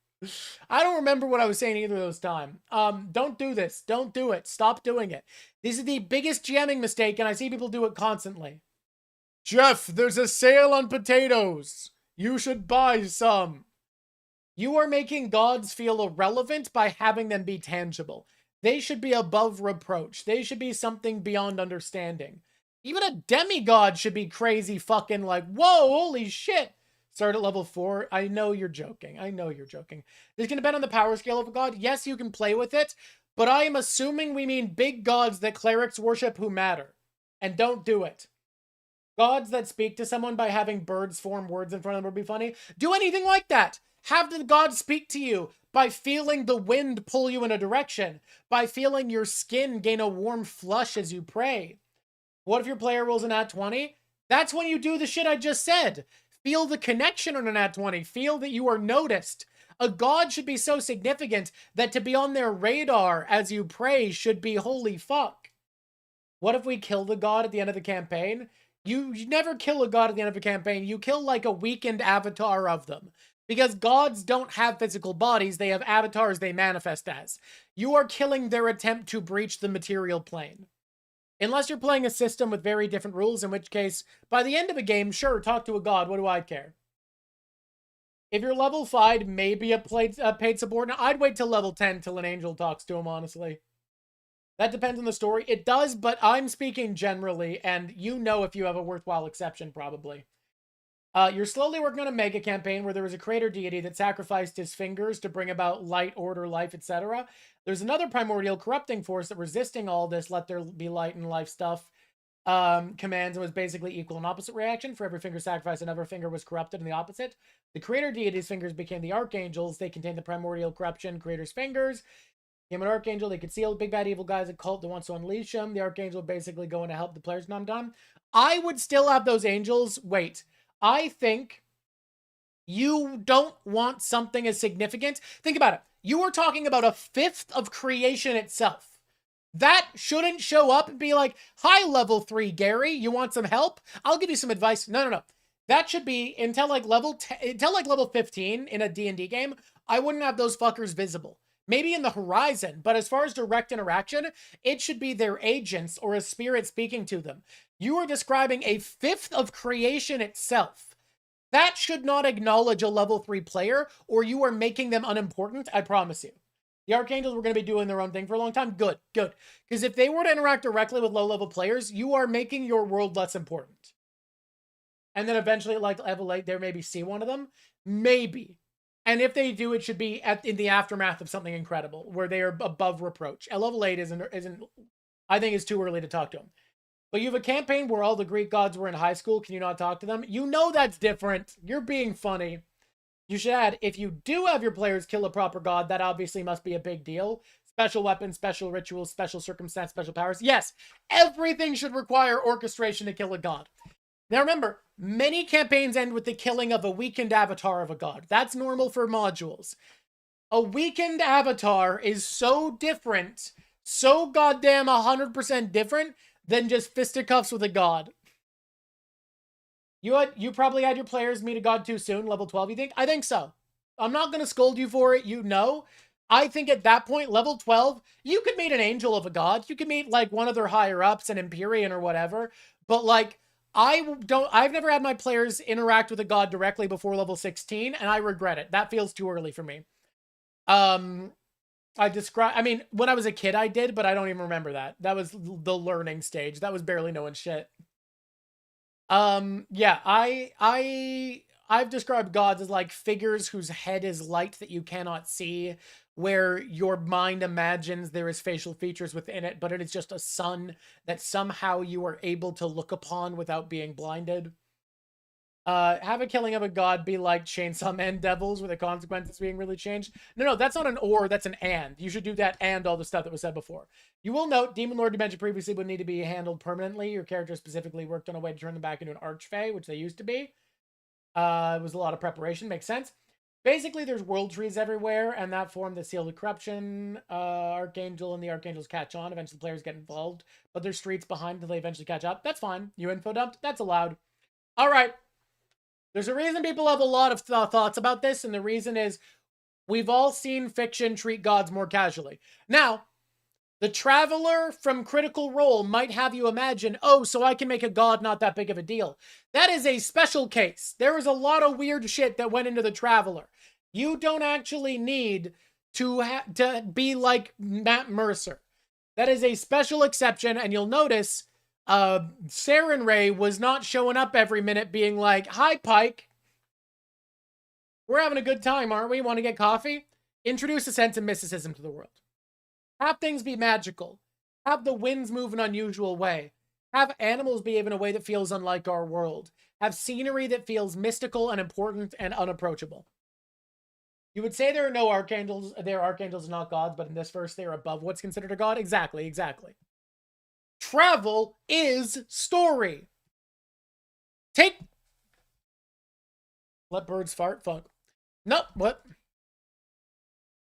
I don't remember what I was saying either of those times. Don't do this. Don't do it. Stop doing it. This is the biggest GMing mistake, and I see people do it constantly. Jeff, there's a sale on potatoes. You should buy some. You are making gods feel irrelevant by having them be tangible. They should be above reproach. They should be something beyond understanding. Even a demigod should be crazy fucking like, whoa, holy shit. Start at level 4. I know you're joking. I know you're joking. This can depend on the power scale of a god. Yes, you can play with it, but I am assuming we mean big gods that clerics worship who matter. And don't do it. Gods that speak to someone by having birds form words in front of them would be funny. Do anything like that. Have the god speak to you by feeling the wind pull you in a direction, by feeling your skin gain a warm flush as you pray. What if your player rolls an nat 20? That's when you do the shit I just said. Feel the connection on an nat 20. Feel that you are noticed. A god should be so significant that to be on their radar as you pray should be holy fuck. What if we kill the god at the end of the campaign? You never kill a god at the end of a campaign. You kill like a weakened avatar of them. Because gods don't have physical bodies. They have avatars they manifest as. You are killing their attempt to breach the material plane. Unless you're playing a system with very different rules, in which case, by the end of a game, sure, talk to a god. What do I care? If you're level 5, maybe a paid subordinate. I'd wait till level 10 till an angel talks to him, honestly. That depends on the story. It does, but I'm speaking generally, and you know if you have a worthwhile exception, probably. You're slowly working on a mega campaign where there was a creator deity that sacrificed his fingers to bring about light, order, life, etc. There's another primordial corrupting force that resisting all this let there be light and life stuff commands, and was basically equal and opposite reaction. For every finger sacrificed, another finger was corrupted, and the opposite. The creator deity's fingers became the archangels. They contained the primordial corruption, creator's fingers. Became an archangel. They could seal big bad evil guys, a cult that wants to unleash them. The archangel basically going to help the players non-done. I would still have those angels. Wait. I think you don't want something as significant. Think about it. You are talking about a fifth of creation itself. That shouldn't show up and be like, hi, level 3, Gary. You want some help? I'll give you some advice. No. That should be until like level 15 in a D&D game. I wouldn't have those fuckers visible. Maybe in the horizon, but as far as direct interaction, it should be their agents or a spirit speaking to them. You are describing a fifth of creation itself. That should not acknowledge a level 3 player, or you are making them unimportant, I promise you. The Archangels were going to be doing their own thing for a long time. Good. Because if they were to interact directly with low-level players, you are making your world less important. And then eventually, like level 8, there maybe see one of them. Maybe. And if they do, it should be in the aftermath of something incredible, where they are above reproach. At level 8 isn't I think it's too early to talk to them. But you have a campaign where all the Greek gods were in high school. Can you not talk to them? You know that's different. You're being funny. You should add, if you do have your players kill a proper god, that obviously must be a big deal. Special weapons, special rituals, special circumstance, special powers. Yes, everything should require orchestration to kill a god. Now remember, many campaigns end with the killing of a weakened avatar of a god. That's normal for modules. A weakened avatar is so different, so goddamn 100% different than just fisticuffs with a god. You probably had your players meet a god too soon, level 12, you think? I think so. I'm not going to scold you for it, you know. I think at that point, level 12, you could meet an angel of a god. You could meet, like, one of their higher-ups, an Empyrean or whatever. But, like, I've never had my players interact with a god directly before level 16, and I regret it. That feels too early for me. I mean, when I was a kid, I did, but I don't even remember that. That was the learning stage. That was barely knowing shit. Yeah, I've described gods as like figures whose head is light that you cannot see, where your mind imagines there is facial features within it, but it is just a sun that somehow you are able to look upon without being blinded. Have a killing of a god be like Chainsaw Man Devils, where the consequences being really changed. No, that's not an or, that's an and. You should do that and all the stuff that was said before. You will note, Demon Lord you mentioned previously would need to be handled permanently. Your character specifically worked on a way to turn them back into an archfey, which they used to be. It was a lot of preparation, makes sense. Basically, there's world trees everywhere, and that form the seal of corruption. Archangel and the Archangels catch on. Eventually, the players get involved, but there's streets behind until they eventually catch up. That's fine. You info dumped. That's allowed. All right. There's a reason people have a lot of thoughts about this, and the reason is we've all seen fiction treat gods more casually. Now, the Traveler from Critical Role might have you imagine, oh, so I can make a god not that big of a deal. That is a special case. There is a lot of weird shit that went into the Traveler. You don't actually need to be like Matt Mercer. That is a special exception, and you'll notice Saren Ray was not showing up every minute being like, "Hi, Pike. We're having a good time, aren't we? Want to get coffee?" Introduce a sense of mysticism to the world. Have things be magical. Have the winds move in an unusual way. Have animals behave in a way that feels unlike our world. Have scenery that feels mystical and important and unapproachable. You would say there are no archangels, they're archangels and not gods, but in this verse they're above what's considered a god? Exactly, exactly. Travel is story. Let birds fart? Fuck. Nope, what?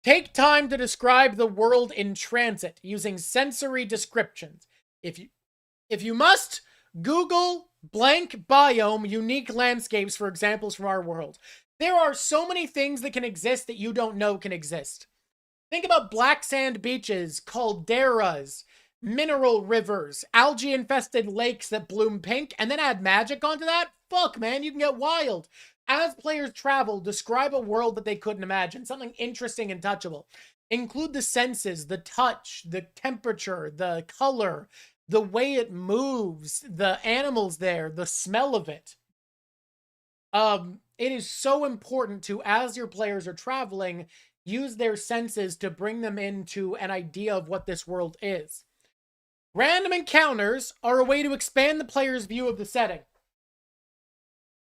Take time to describe the world in transit using sensory descriptions. If you must, Google blank biome unique landscapes for examples from our world. There are so many things that can exist that you don't know can exist. Think about black sand beaches, calderas, mineral rivers, algae-infested lakes that bloom pink, and then add magic onto that? Fuck, man, you can get wild. As players travel, describe a world that they couldn't imagine, something interesting and touchable. Include the senses, the touch, the temperature, the color, the way it moves, the animals there, the smell of it. It is so important to, as your players are traveling, use their senses to bring them into an idea of what this world is. Random encounters are a way to expand the player's view of the setting.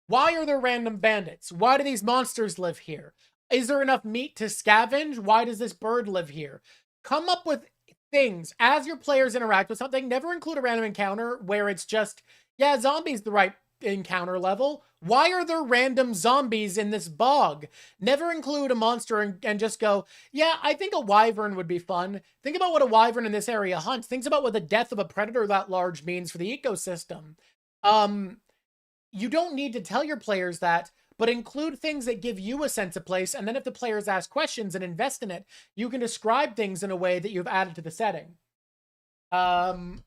Why are there random bandits? Why do these monsters live here? Is there enough meat to scavenge? Why does this bird live here? Come up with things as your players interact with something. Never include a random encounter where it's just, yeah, zombies the right encounter level. Why are there random zombies in this bog? Never include a monster and just go, yeah, I think a wyvern would be fun. Think about what a wyvern in this area hunts. Think about what the death of a predator that large means for the ecosystem. You don't need to tell your players that, but include things that give you a sense of place, and then if the players ask questions and invest in it, you can describe things in a way that you've added to the setting. I'm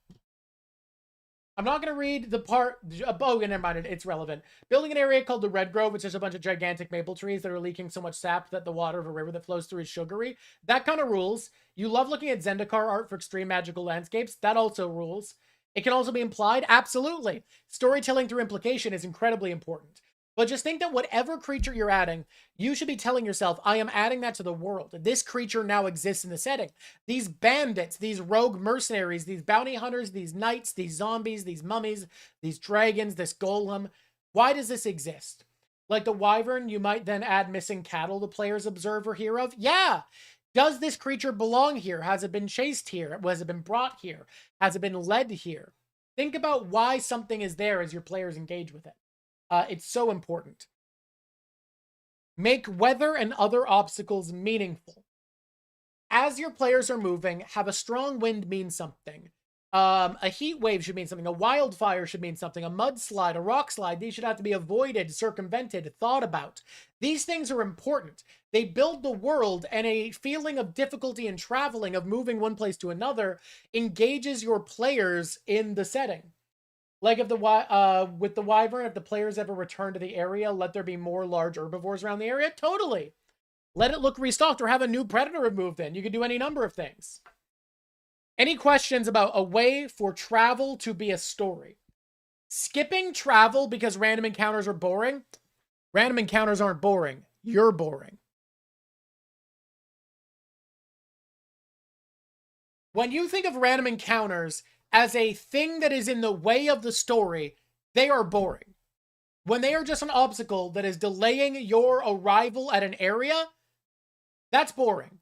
not going to read the part... Oh, never mind. It's relevant. Building an area called the Red Grove, which is a bunch of gigantic maple trees that are leaking so much sap that the water of a river that flows through is sugary. That kind of rules. You love looking at Zendikar art for extreme magical landscapes. That also rules. It can also be implied. Absolutely. Storytelling through implication is incredibly important. But just think that whatever creature you're adding, you should be telling yourself, I am adding that to the world. This creature now exists in the setting. These bandits, these rogue mercenaries, these bounty hunters, these knights, these zombies, these mummies, these dragons, this golem. Why does this exist? Like the wyvern, you might then add missing cattle the players observe or hear of. Yeah. Does this creature belong here? Has it been chased here? Has it been brought here? Has it been led here? Think about why something is there as your players engage with it. It's so important. Make weather and other obstacles meaningful. As your players are moving, have a strong wind mean something. A heat wave should mean something. A wildfire should mean something. A mudslide, a rock slide. These should have to be avoided, circumvented, thought about. These things are important. They build the world, and a feeling of difficulty in traveling, of moving one place to another, engages your players in the setting. Like if with the wyvern, if the players ever return to the area, let there be more large herbivores around the area. Totally. Let it look restocked or have a new predator removed in. You could do any number of things. Any questions about a way for travel to be a story? Skipping travel because random encounters are boring? Random encounters aren't boring. You're boring. When you think of random encounters as a thing that is in the way of the story, they are boring. When they are just an obstacle that is delaying your arrival at an area, that's boring.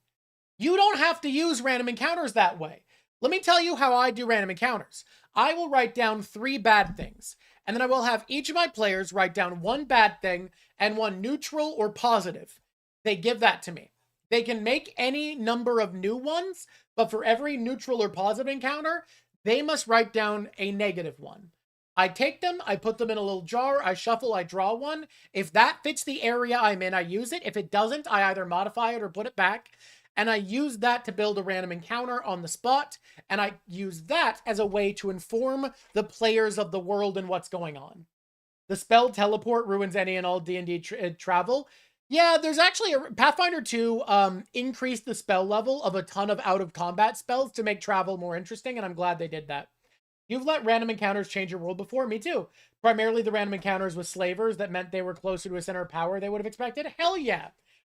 You don't have to use random encounters that way. Let me tell you how I do random encounters. I will write down 3 bad things, and then I will have each of my players write down 1 bad thing and 1 neutral or positive. They give that to me. They can make any number of new ones, but for every neutral or positive encounter, they must write down a negative one. I take them, I put them in a little jar, I shuffle, I draw one. If that fits the area I'm in, I use it. If it doesn't, I either modify it or put it back. And I use that to build a random encounter on the spot. And I use that as a way to inform the players of the world and what's going on. The spell Teleport ruins any and all D&D travel. Yeah, there's actually a Pathfinder 2 increased the spell level of a ton of out of combat spells to make travel more interesting, and I'm glad they did that. You've let random encounters change your world before, me too. Primarily the random encounters with slavers that meant they were closer to a center of power they would have expected. Hell yeah.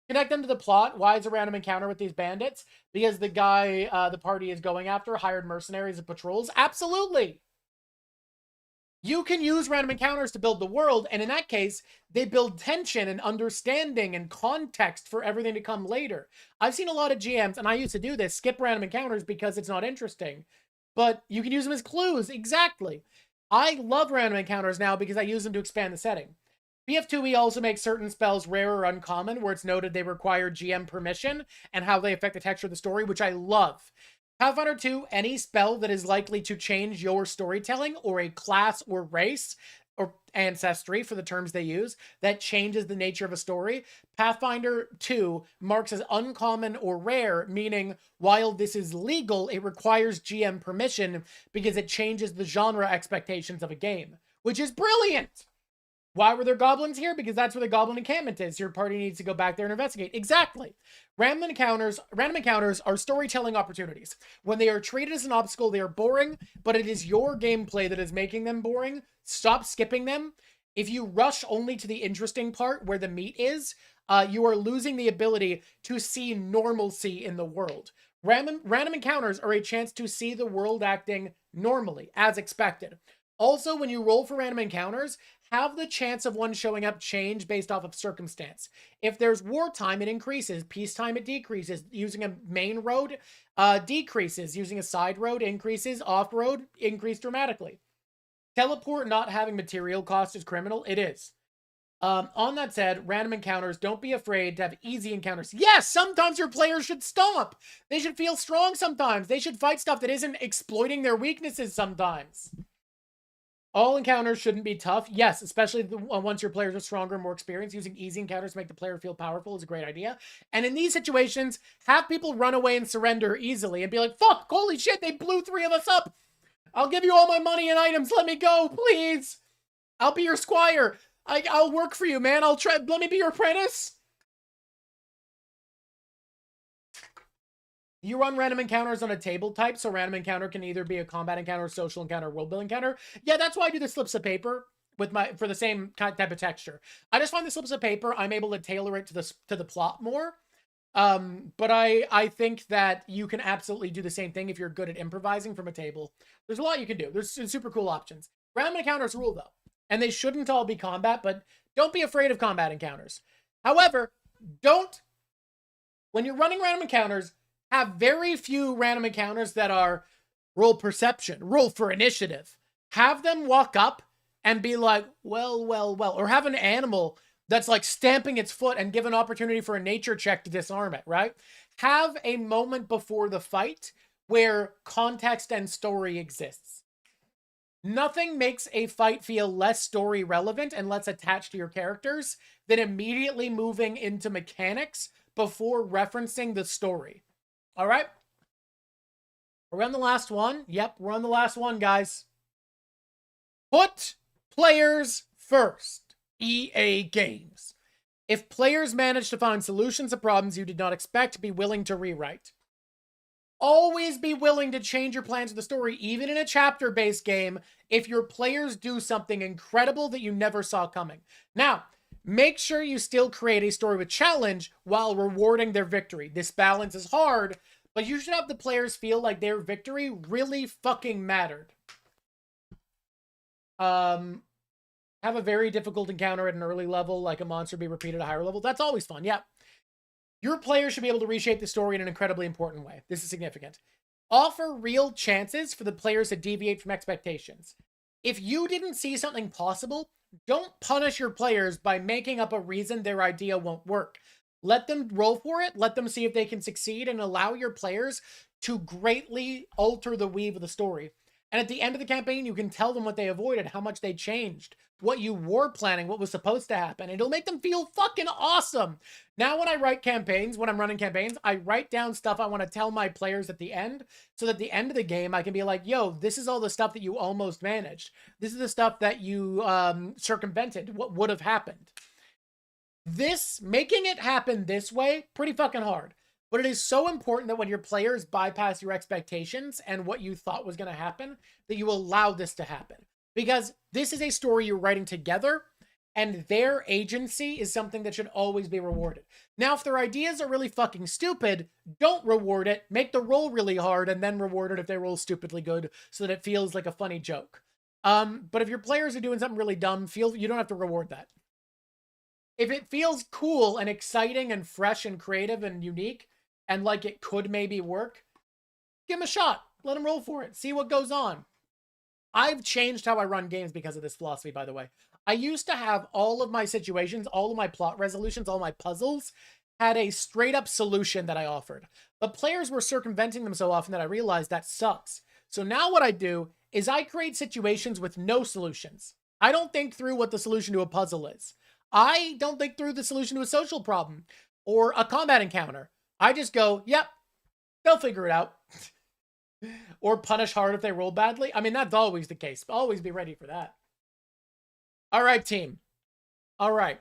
Connect them to the plot. Why is a random encounter with these bandits? Because the guy the party is going after hired mercenaries and patrols. Absolutely. You can use random encounters to build the world, and in that case, they build tension and understanding and context for everything to come later. I've seen a lot of GMs, and I used to do this, skip random encounters because it's not interesting. But you can use them as clues, exactly. I love random encounters now because I use them to expand the setting. BF2E also makes certain spells rare or uncommon, where it's noted they require GM permission and how they affect the texture of the story, which I love. Pathfinder 2, any spell that is likely to change your storytelling or a class or race or ancestry for the terms they use that changes the nature of a story, Pathfinder 2 marks as uncommon or rare, meaning while this is legal, it requires GM permission because it changes the genre expectations of a game, which is brilliant. Why were there goblins here? Because that's where the goblin encampment is. Your party needs to go back there and investigate. Exactly. Random encounters are storytelling opportunities. When they are treated as an obstacle, they are boring, but it is your gameplay that is making them boring. Stop skipping them. If you rush only to the interesting part where the meat is, you are losing the ability to see normalcy in the world. Random encounters are a chance to see the world acting normally, as expected. Also, when you roll for random encounters, have the chance of one showing up change based off of circumstance. If there's wartime, it increases. Peacetime, it decreases. Using a main road, decreases. Using a side road, increases. Off-road, increase dramatically. Teleport not having material cost is criminal. It is. On that said, random encounters, don't be afraid to have easy encounters. Yes, sometimes your players should stomp. They should feel strong sometimes. They should fight stuff that isn't exploiting their weaknesses sometimes. All encounters shouldn't be tough. Yes, especially once your players are stronger and more experienced. Using easy encounters to make the player feel powerful is a great idea. And in these situations, have people run away and surrender easily and be like, fuck, holy shit, they blew 3 of us up. I'll give you all my money and items. Let me go, please. I'll be your squire. I'll work for you, man. Let me be your apprentice. You run random encounters on a table type, so random encounter can either be a combat encounter, social encounter, world building encounter. Yeah, that's why I do the slips of paper for the same type of texture. I just find the slips of paper, I'm able to tailor it to the plot more. But I think that you can absolutely do the same thing if you're good at improvising from a table. There's a lot you can do. There's super cool options. Random encounters rule though, and they shouldn't all be combat, but don't be afraid of combat encounters. However, when you're running random encounters, have very few random encounters that are roll perception, roll for initiative. Have them walk up and be like, well, or have an animal that's like stamping its foot and give an opportunity for a nature check to disarm it, right? Have a moment before the fight where context and story exists. Nothing makes a fight feel less story relevant and less attached to your characters than immediately moving into mechanics before referencing the story. All right. Are we on the last one? Yep, we're on the last one, guys. Put players first. EA Games. If players manage to find solutions to problems you did not expect, be willing to rewrite. Always be willing to change your plans of the story, even in a chapter-based game, if your players do something incredible that you never saw coming. Now, make sure you still create a story with challenge while rewarding their victory. This balance is hard, but you should have the players feel like their victory really fucking mattered. Have a very difficult encounter at an early level, like a monster be repeated at a higher level. That's always fun, yeah. Your players should be able to reshape the story in an incredibly important way. This is significant. Offer real chances for the players to deviate from expectations. If you didn't see something possible, don't punish your players by making up a reason their idea won't work. Let them roll for it, let them see if they can succeed, and allow your players to greatly alter the weave of the story. And at the end of the campaign, you can tell them what they avoided, how much they changed, what you were planning, what was supposed to happen. It'll make them feel fucking awesome. Now when I write campaigns, when I'm running campaigns, I write down stuff I want to tell my players at the end, so that at the end of the game, I can be like, yo, this is all the stuff that you almost managed. This is the stuff that you circumvented, what would have happened. Making it happen this way, pretty fucking hard. But it is so important that when your players bypass your expectations and what you thought was going to happen, that you allow this to happen. Because this is a story you're writing together, and their agency is something that should always be rewarded. Now, if their ideas are really fucking stupid, don't reward it. Make the roll really hard and then reward it if they roll stupidly good so that it feels like a funny joke. But if your players are doing something really dumb, you don't have to reward that. If it feels cool and exciting and fresh and creative and unique and like it could maybe work, give them a shot. Let them roll for it. See what goes on. I've changed how I run games because of this philosophy, by the way. I used to have all of my situations, all of my plot resolutions, all my puzzles had a straight up solution that I offered. But players were circumventing them so often that I realized that sucks. So now what I do is I create situations with no solutions. I don't think through what the solution to a puzzle is. I don't think through the solution to a social problem or a combat encounter. I just go, yep, they'll figure it out. Or punish hard if they roll badly. I mean, that's always the case. Always be ready for that. All right, team. All right.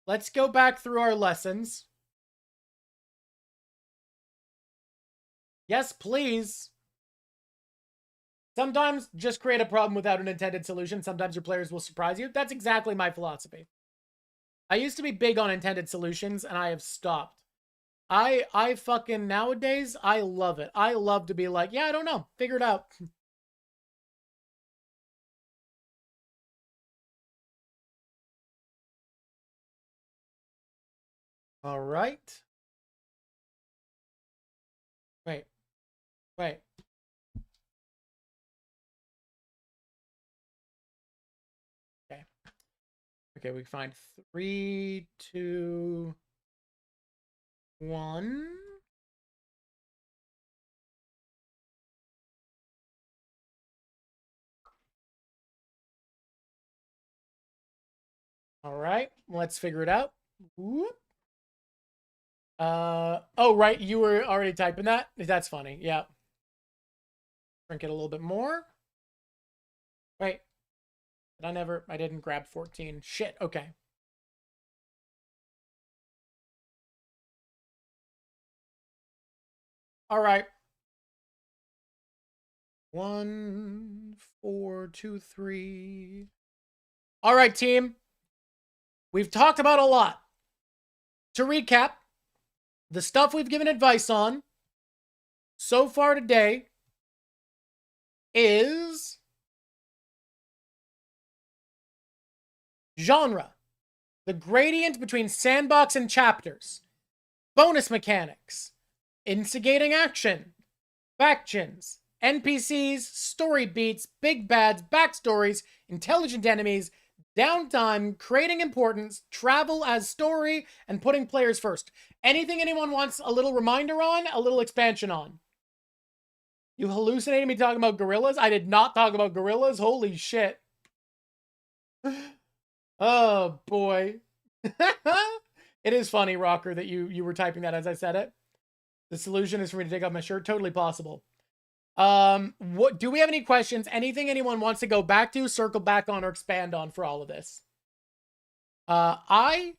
Let's go back through our lessons. Yes, please. Sometimes just create a problem without an intended solution. Sometimes your players will surprise you. That's exactly my philosophy. I used to be big on intended solutions, and I have stopped. I fucking, nowadays, I love it. I love to be like, yeah, I don't know. Figure it out. All right. Wait. Wait. Okay. Okay, we find 3, 2, 1. All right, let's figure it out. Whoop. Oh, right, you were already typing that? That's funny, yeah. Shrink it a little bit more. Wait. I didn't grab 14. Shit, okay. All right. 1, 4, 2, 3. All right, team. We've talked about a lot. To recap, the stuff we've given advice on so far today is genre, the gradient between sandbox and chapters, bonus mechanics, instigating action, factions, NPCs, story beats, big bads, backstories, intelligent enemies, downtime, creating importance, travel as story, and putting players first. Anything anyone wants a little reminder on, a little expansion on? You hallucinated me talking about gorillas? I did not talk about gorillas. Holy shit. Oh, boy. It is funny, Rocker, that you were typing that as I said it. The solution is for me to take off my shirt. Totally possible. What do we have any questions? Anything anyone wants to go back to, circle back on, or expand on for all of this? I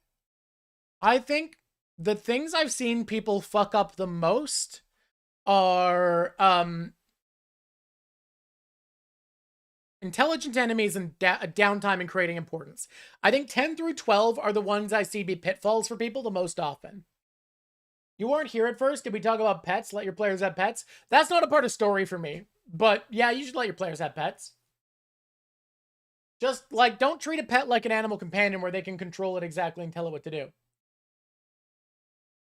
think the things I've seen people fuck up the most are intelligent enemies and downtime and creating importance. I think 10 through 12 are the ones I see be pitfalls for people the most often. You weren't here at first. Did we talk about pets? Let your players have pets? That's not a part of story for me. But yeah, you should let your players have pets. Just, like, don't treat a pet like an animal companion where they can control it exactly and tell it what to do.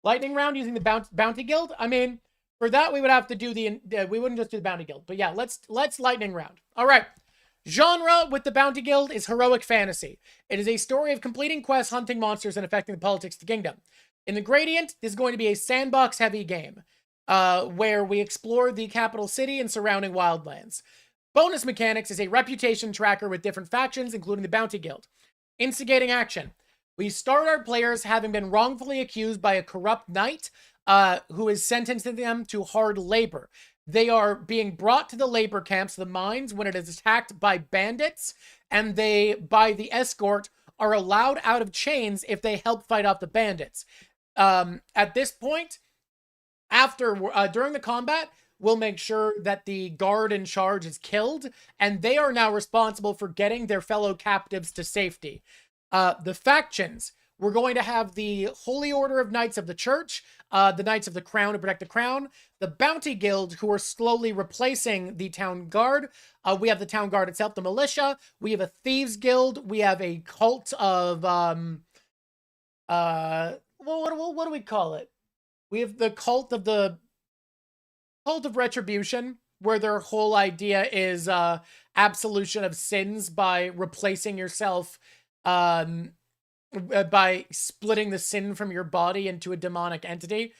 Lightning round using the bounty guild? I mean, for that we would have to do we wouldn't just do the bounty guild. But yeah, let's lightning round. All right. Genre with the bounty guild is heroic fantasy. It is a story of completing quests, hunting monsters, and affecting the politics of the kingdom. In the gradient, this is going to be a sandbox-heavy game, where we explore the capital city and surrounding wildlands. Bonus mechanics is a reputation tracker with different factions, including the Bounty Guild. Instigating action. We start our players having been wrongfully accused by a corrupt knight, who is sentencing them to hard labor. They are being brought to the labor camps, the mines, when it is attacked by bandits, and they, by the escort, are allowed out of chains if they help fight off the bandits. At this point, during the combat, we'll make sure that the guard in charge is killed, and they are now responsible for getting their fellow captives to safety. The factions. We're going to have the Holy Order of Knights of the Church, the Knights of the Crown to protect the Crown, the Bounty Guild, who are slowly replacing the Town Guard. We have the Town Guard itself, the Militia. We have a Thieves Guild. We have a cult of, well, what do we call it? We have the cult of Retribution, where their whole idea is absolution of sins by replacing yourself, by splitting the sin from your body into a demonic entity.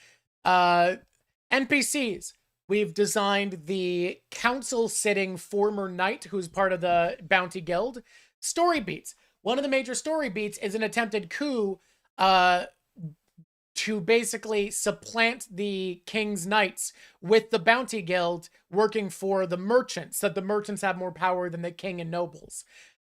NPCs. We've designed the council-sitting former knight who's part of the Bounty Guild. Story beats. One of the major story beats is an attempted coup to basically supplant the King's Knights with the Bounty Guild working for the merchants, so that the merchants have more power than the king and nobles.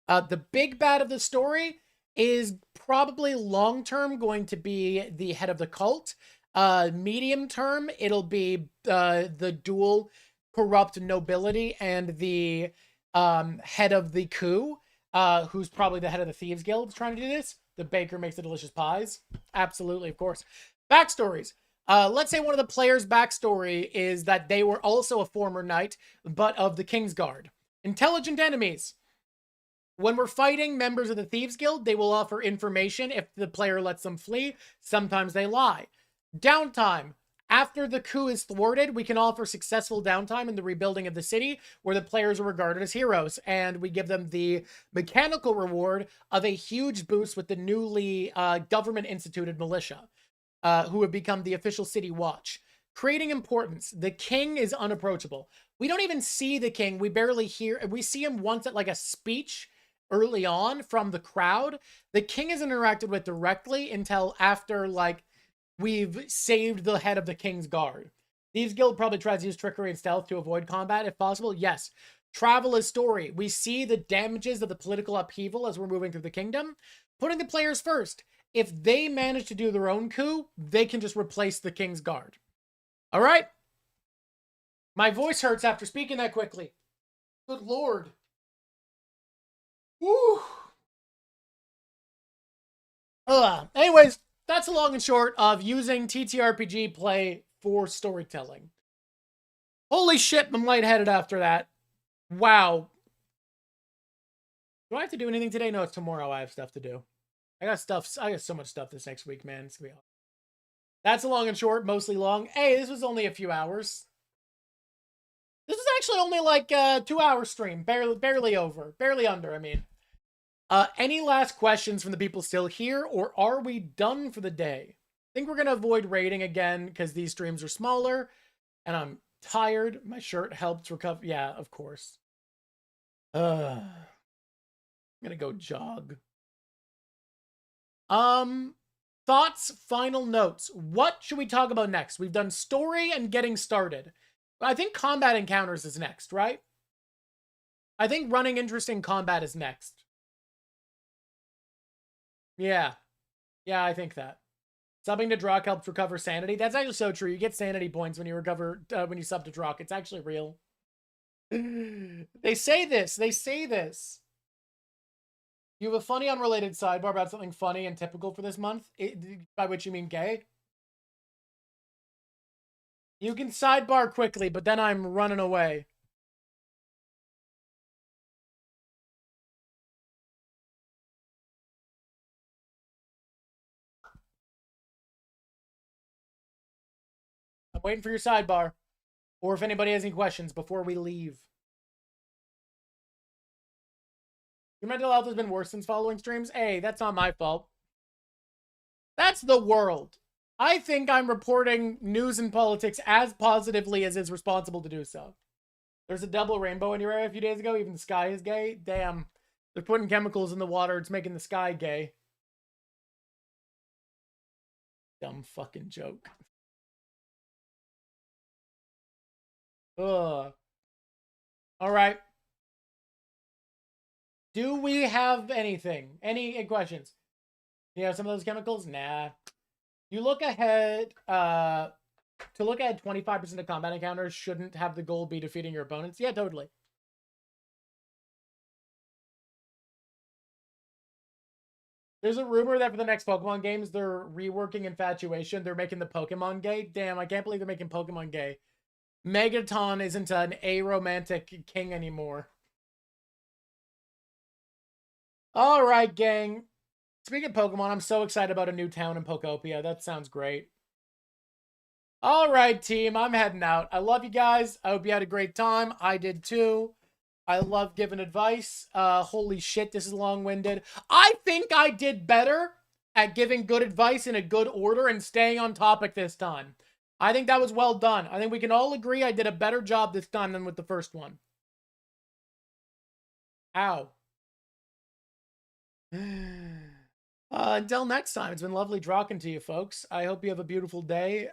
The big bad of the story is probably long-term going to be the head of the cult. Medium-term, it'll be the dual corrupt nobility and the head of the coup, who's probably the head of the Thieves Guild trying to do this. The baker makes the delicious pies. Absolutely, of course. Backstories. Let's say one of the players' backstory is that they were also a former knight, but of the King's Guard. Intelligent enemies. When we're fighting members of the Thieves Guild, they will offer information if the player lets them flee. Sometimes they lie. Downtime. After the coup is thwarted, we can offer successful downtime in the rebuilding of the city, where the players are regarded as heroes, and we give them the mechanical reward of a huge boost with the newly government-instituted militia, who have become the official city watch. Creating importance. The king is unapproachable. We don't even see the king. We barely hear. We see him once at like a speech early on from the crowd. The king isn't interacted with directly until after, like, we've saved the head of the King's Guard. Thieves Guild probably tries to use trickery and stealth to avoid combat if possible. Yes. Travel is story. We see the damages of the political upheaval as we're moving through the kingdom. Putting the players first. If they manage to do their own coup, they can just replace the King's Guard. All right? My voice hurts after speaking that quickly. Good Lord. Woo! Anyways, that's the long and short of using TTRPG play for storytelling. Holy shit, I'm lightheaded after that. Wow. Do I have to do anything today? No, it's tomorrow. I have stuff to do. I got so much stuff this next week, man. It's gonna be awesome. That's the long and short, mostly long. Hey, this was only a few hours. This is actually only like a 2-hour stream. Barely over. Barely under, I mean. Any last questions from the people still here, or are we done for the day? I think we're going to avoid raiding again because these streams are smaller, and I'm tired. My shirt helps recover. Yeah, of course. I'm going to go jog. Thoughts, final notes. What should we talk about next? We've done story and getting started. I think combat encounters is next, right? I think running interesting combat is next. Yeah. Yeah, I think that. Subbing to Drawk helps recover sanity. That's actually so true. You get sanity points when you recover, when you sub to Drawk. It's actually real. They say this. They say this. You have a funny unrelated sidebar about something funny and typical for this month? By which you mean gay? You can sidebar quickly, but then I'm running away. I'm waiting for your sidebar. Or if anybody has any questions before we leave. Your mental health has been worse since following streams? Hey, that's not my fault. That's the world. I think I'm reporting news and politics as positively as is responsible to do so. There's a double rainbow in your area a few days ago. Even the sky is gay. Damn. They're putting chemicals in the water. It's making the sky gay. Dumb fucking joke. Ugh. All right. Do we have anything? Any questions? Yeah, some of those chemicals? Nah. You look ahead, to look ahead 25% of combat encounters shouldn't have the goal be defeating your opponents. Yeah, totally. There's a rumor that for the next Pokemon games, they're reworking Infatuation. They're making the Pokemon gay. Damn, I can't believe they're making Pokemon gay. Megaton isn't an aromantic king anymore. All right, gang. Speaking of Pokemon, I'm so excited about a new town in Pokopia. That sounds great. All right, team. I'm heading out. I love you guys. I hope you had a great time. I did too. I love giving advice. Holy shit, this is long-winded. I think I did better at giving good advice in a good order and staying on topic this time. I think that was well done. I think we can all agree I did a better job this time than with the first one. Ow. Until next time, it's been lovely talking to you, folks. I hope you have a beautiful day.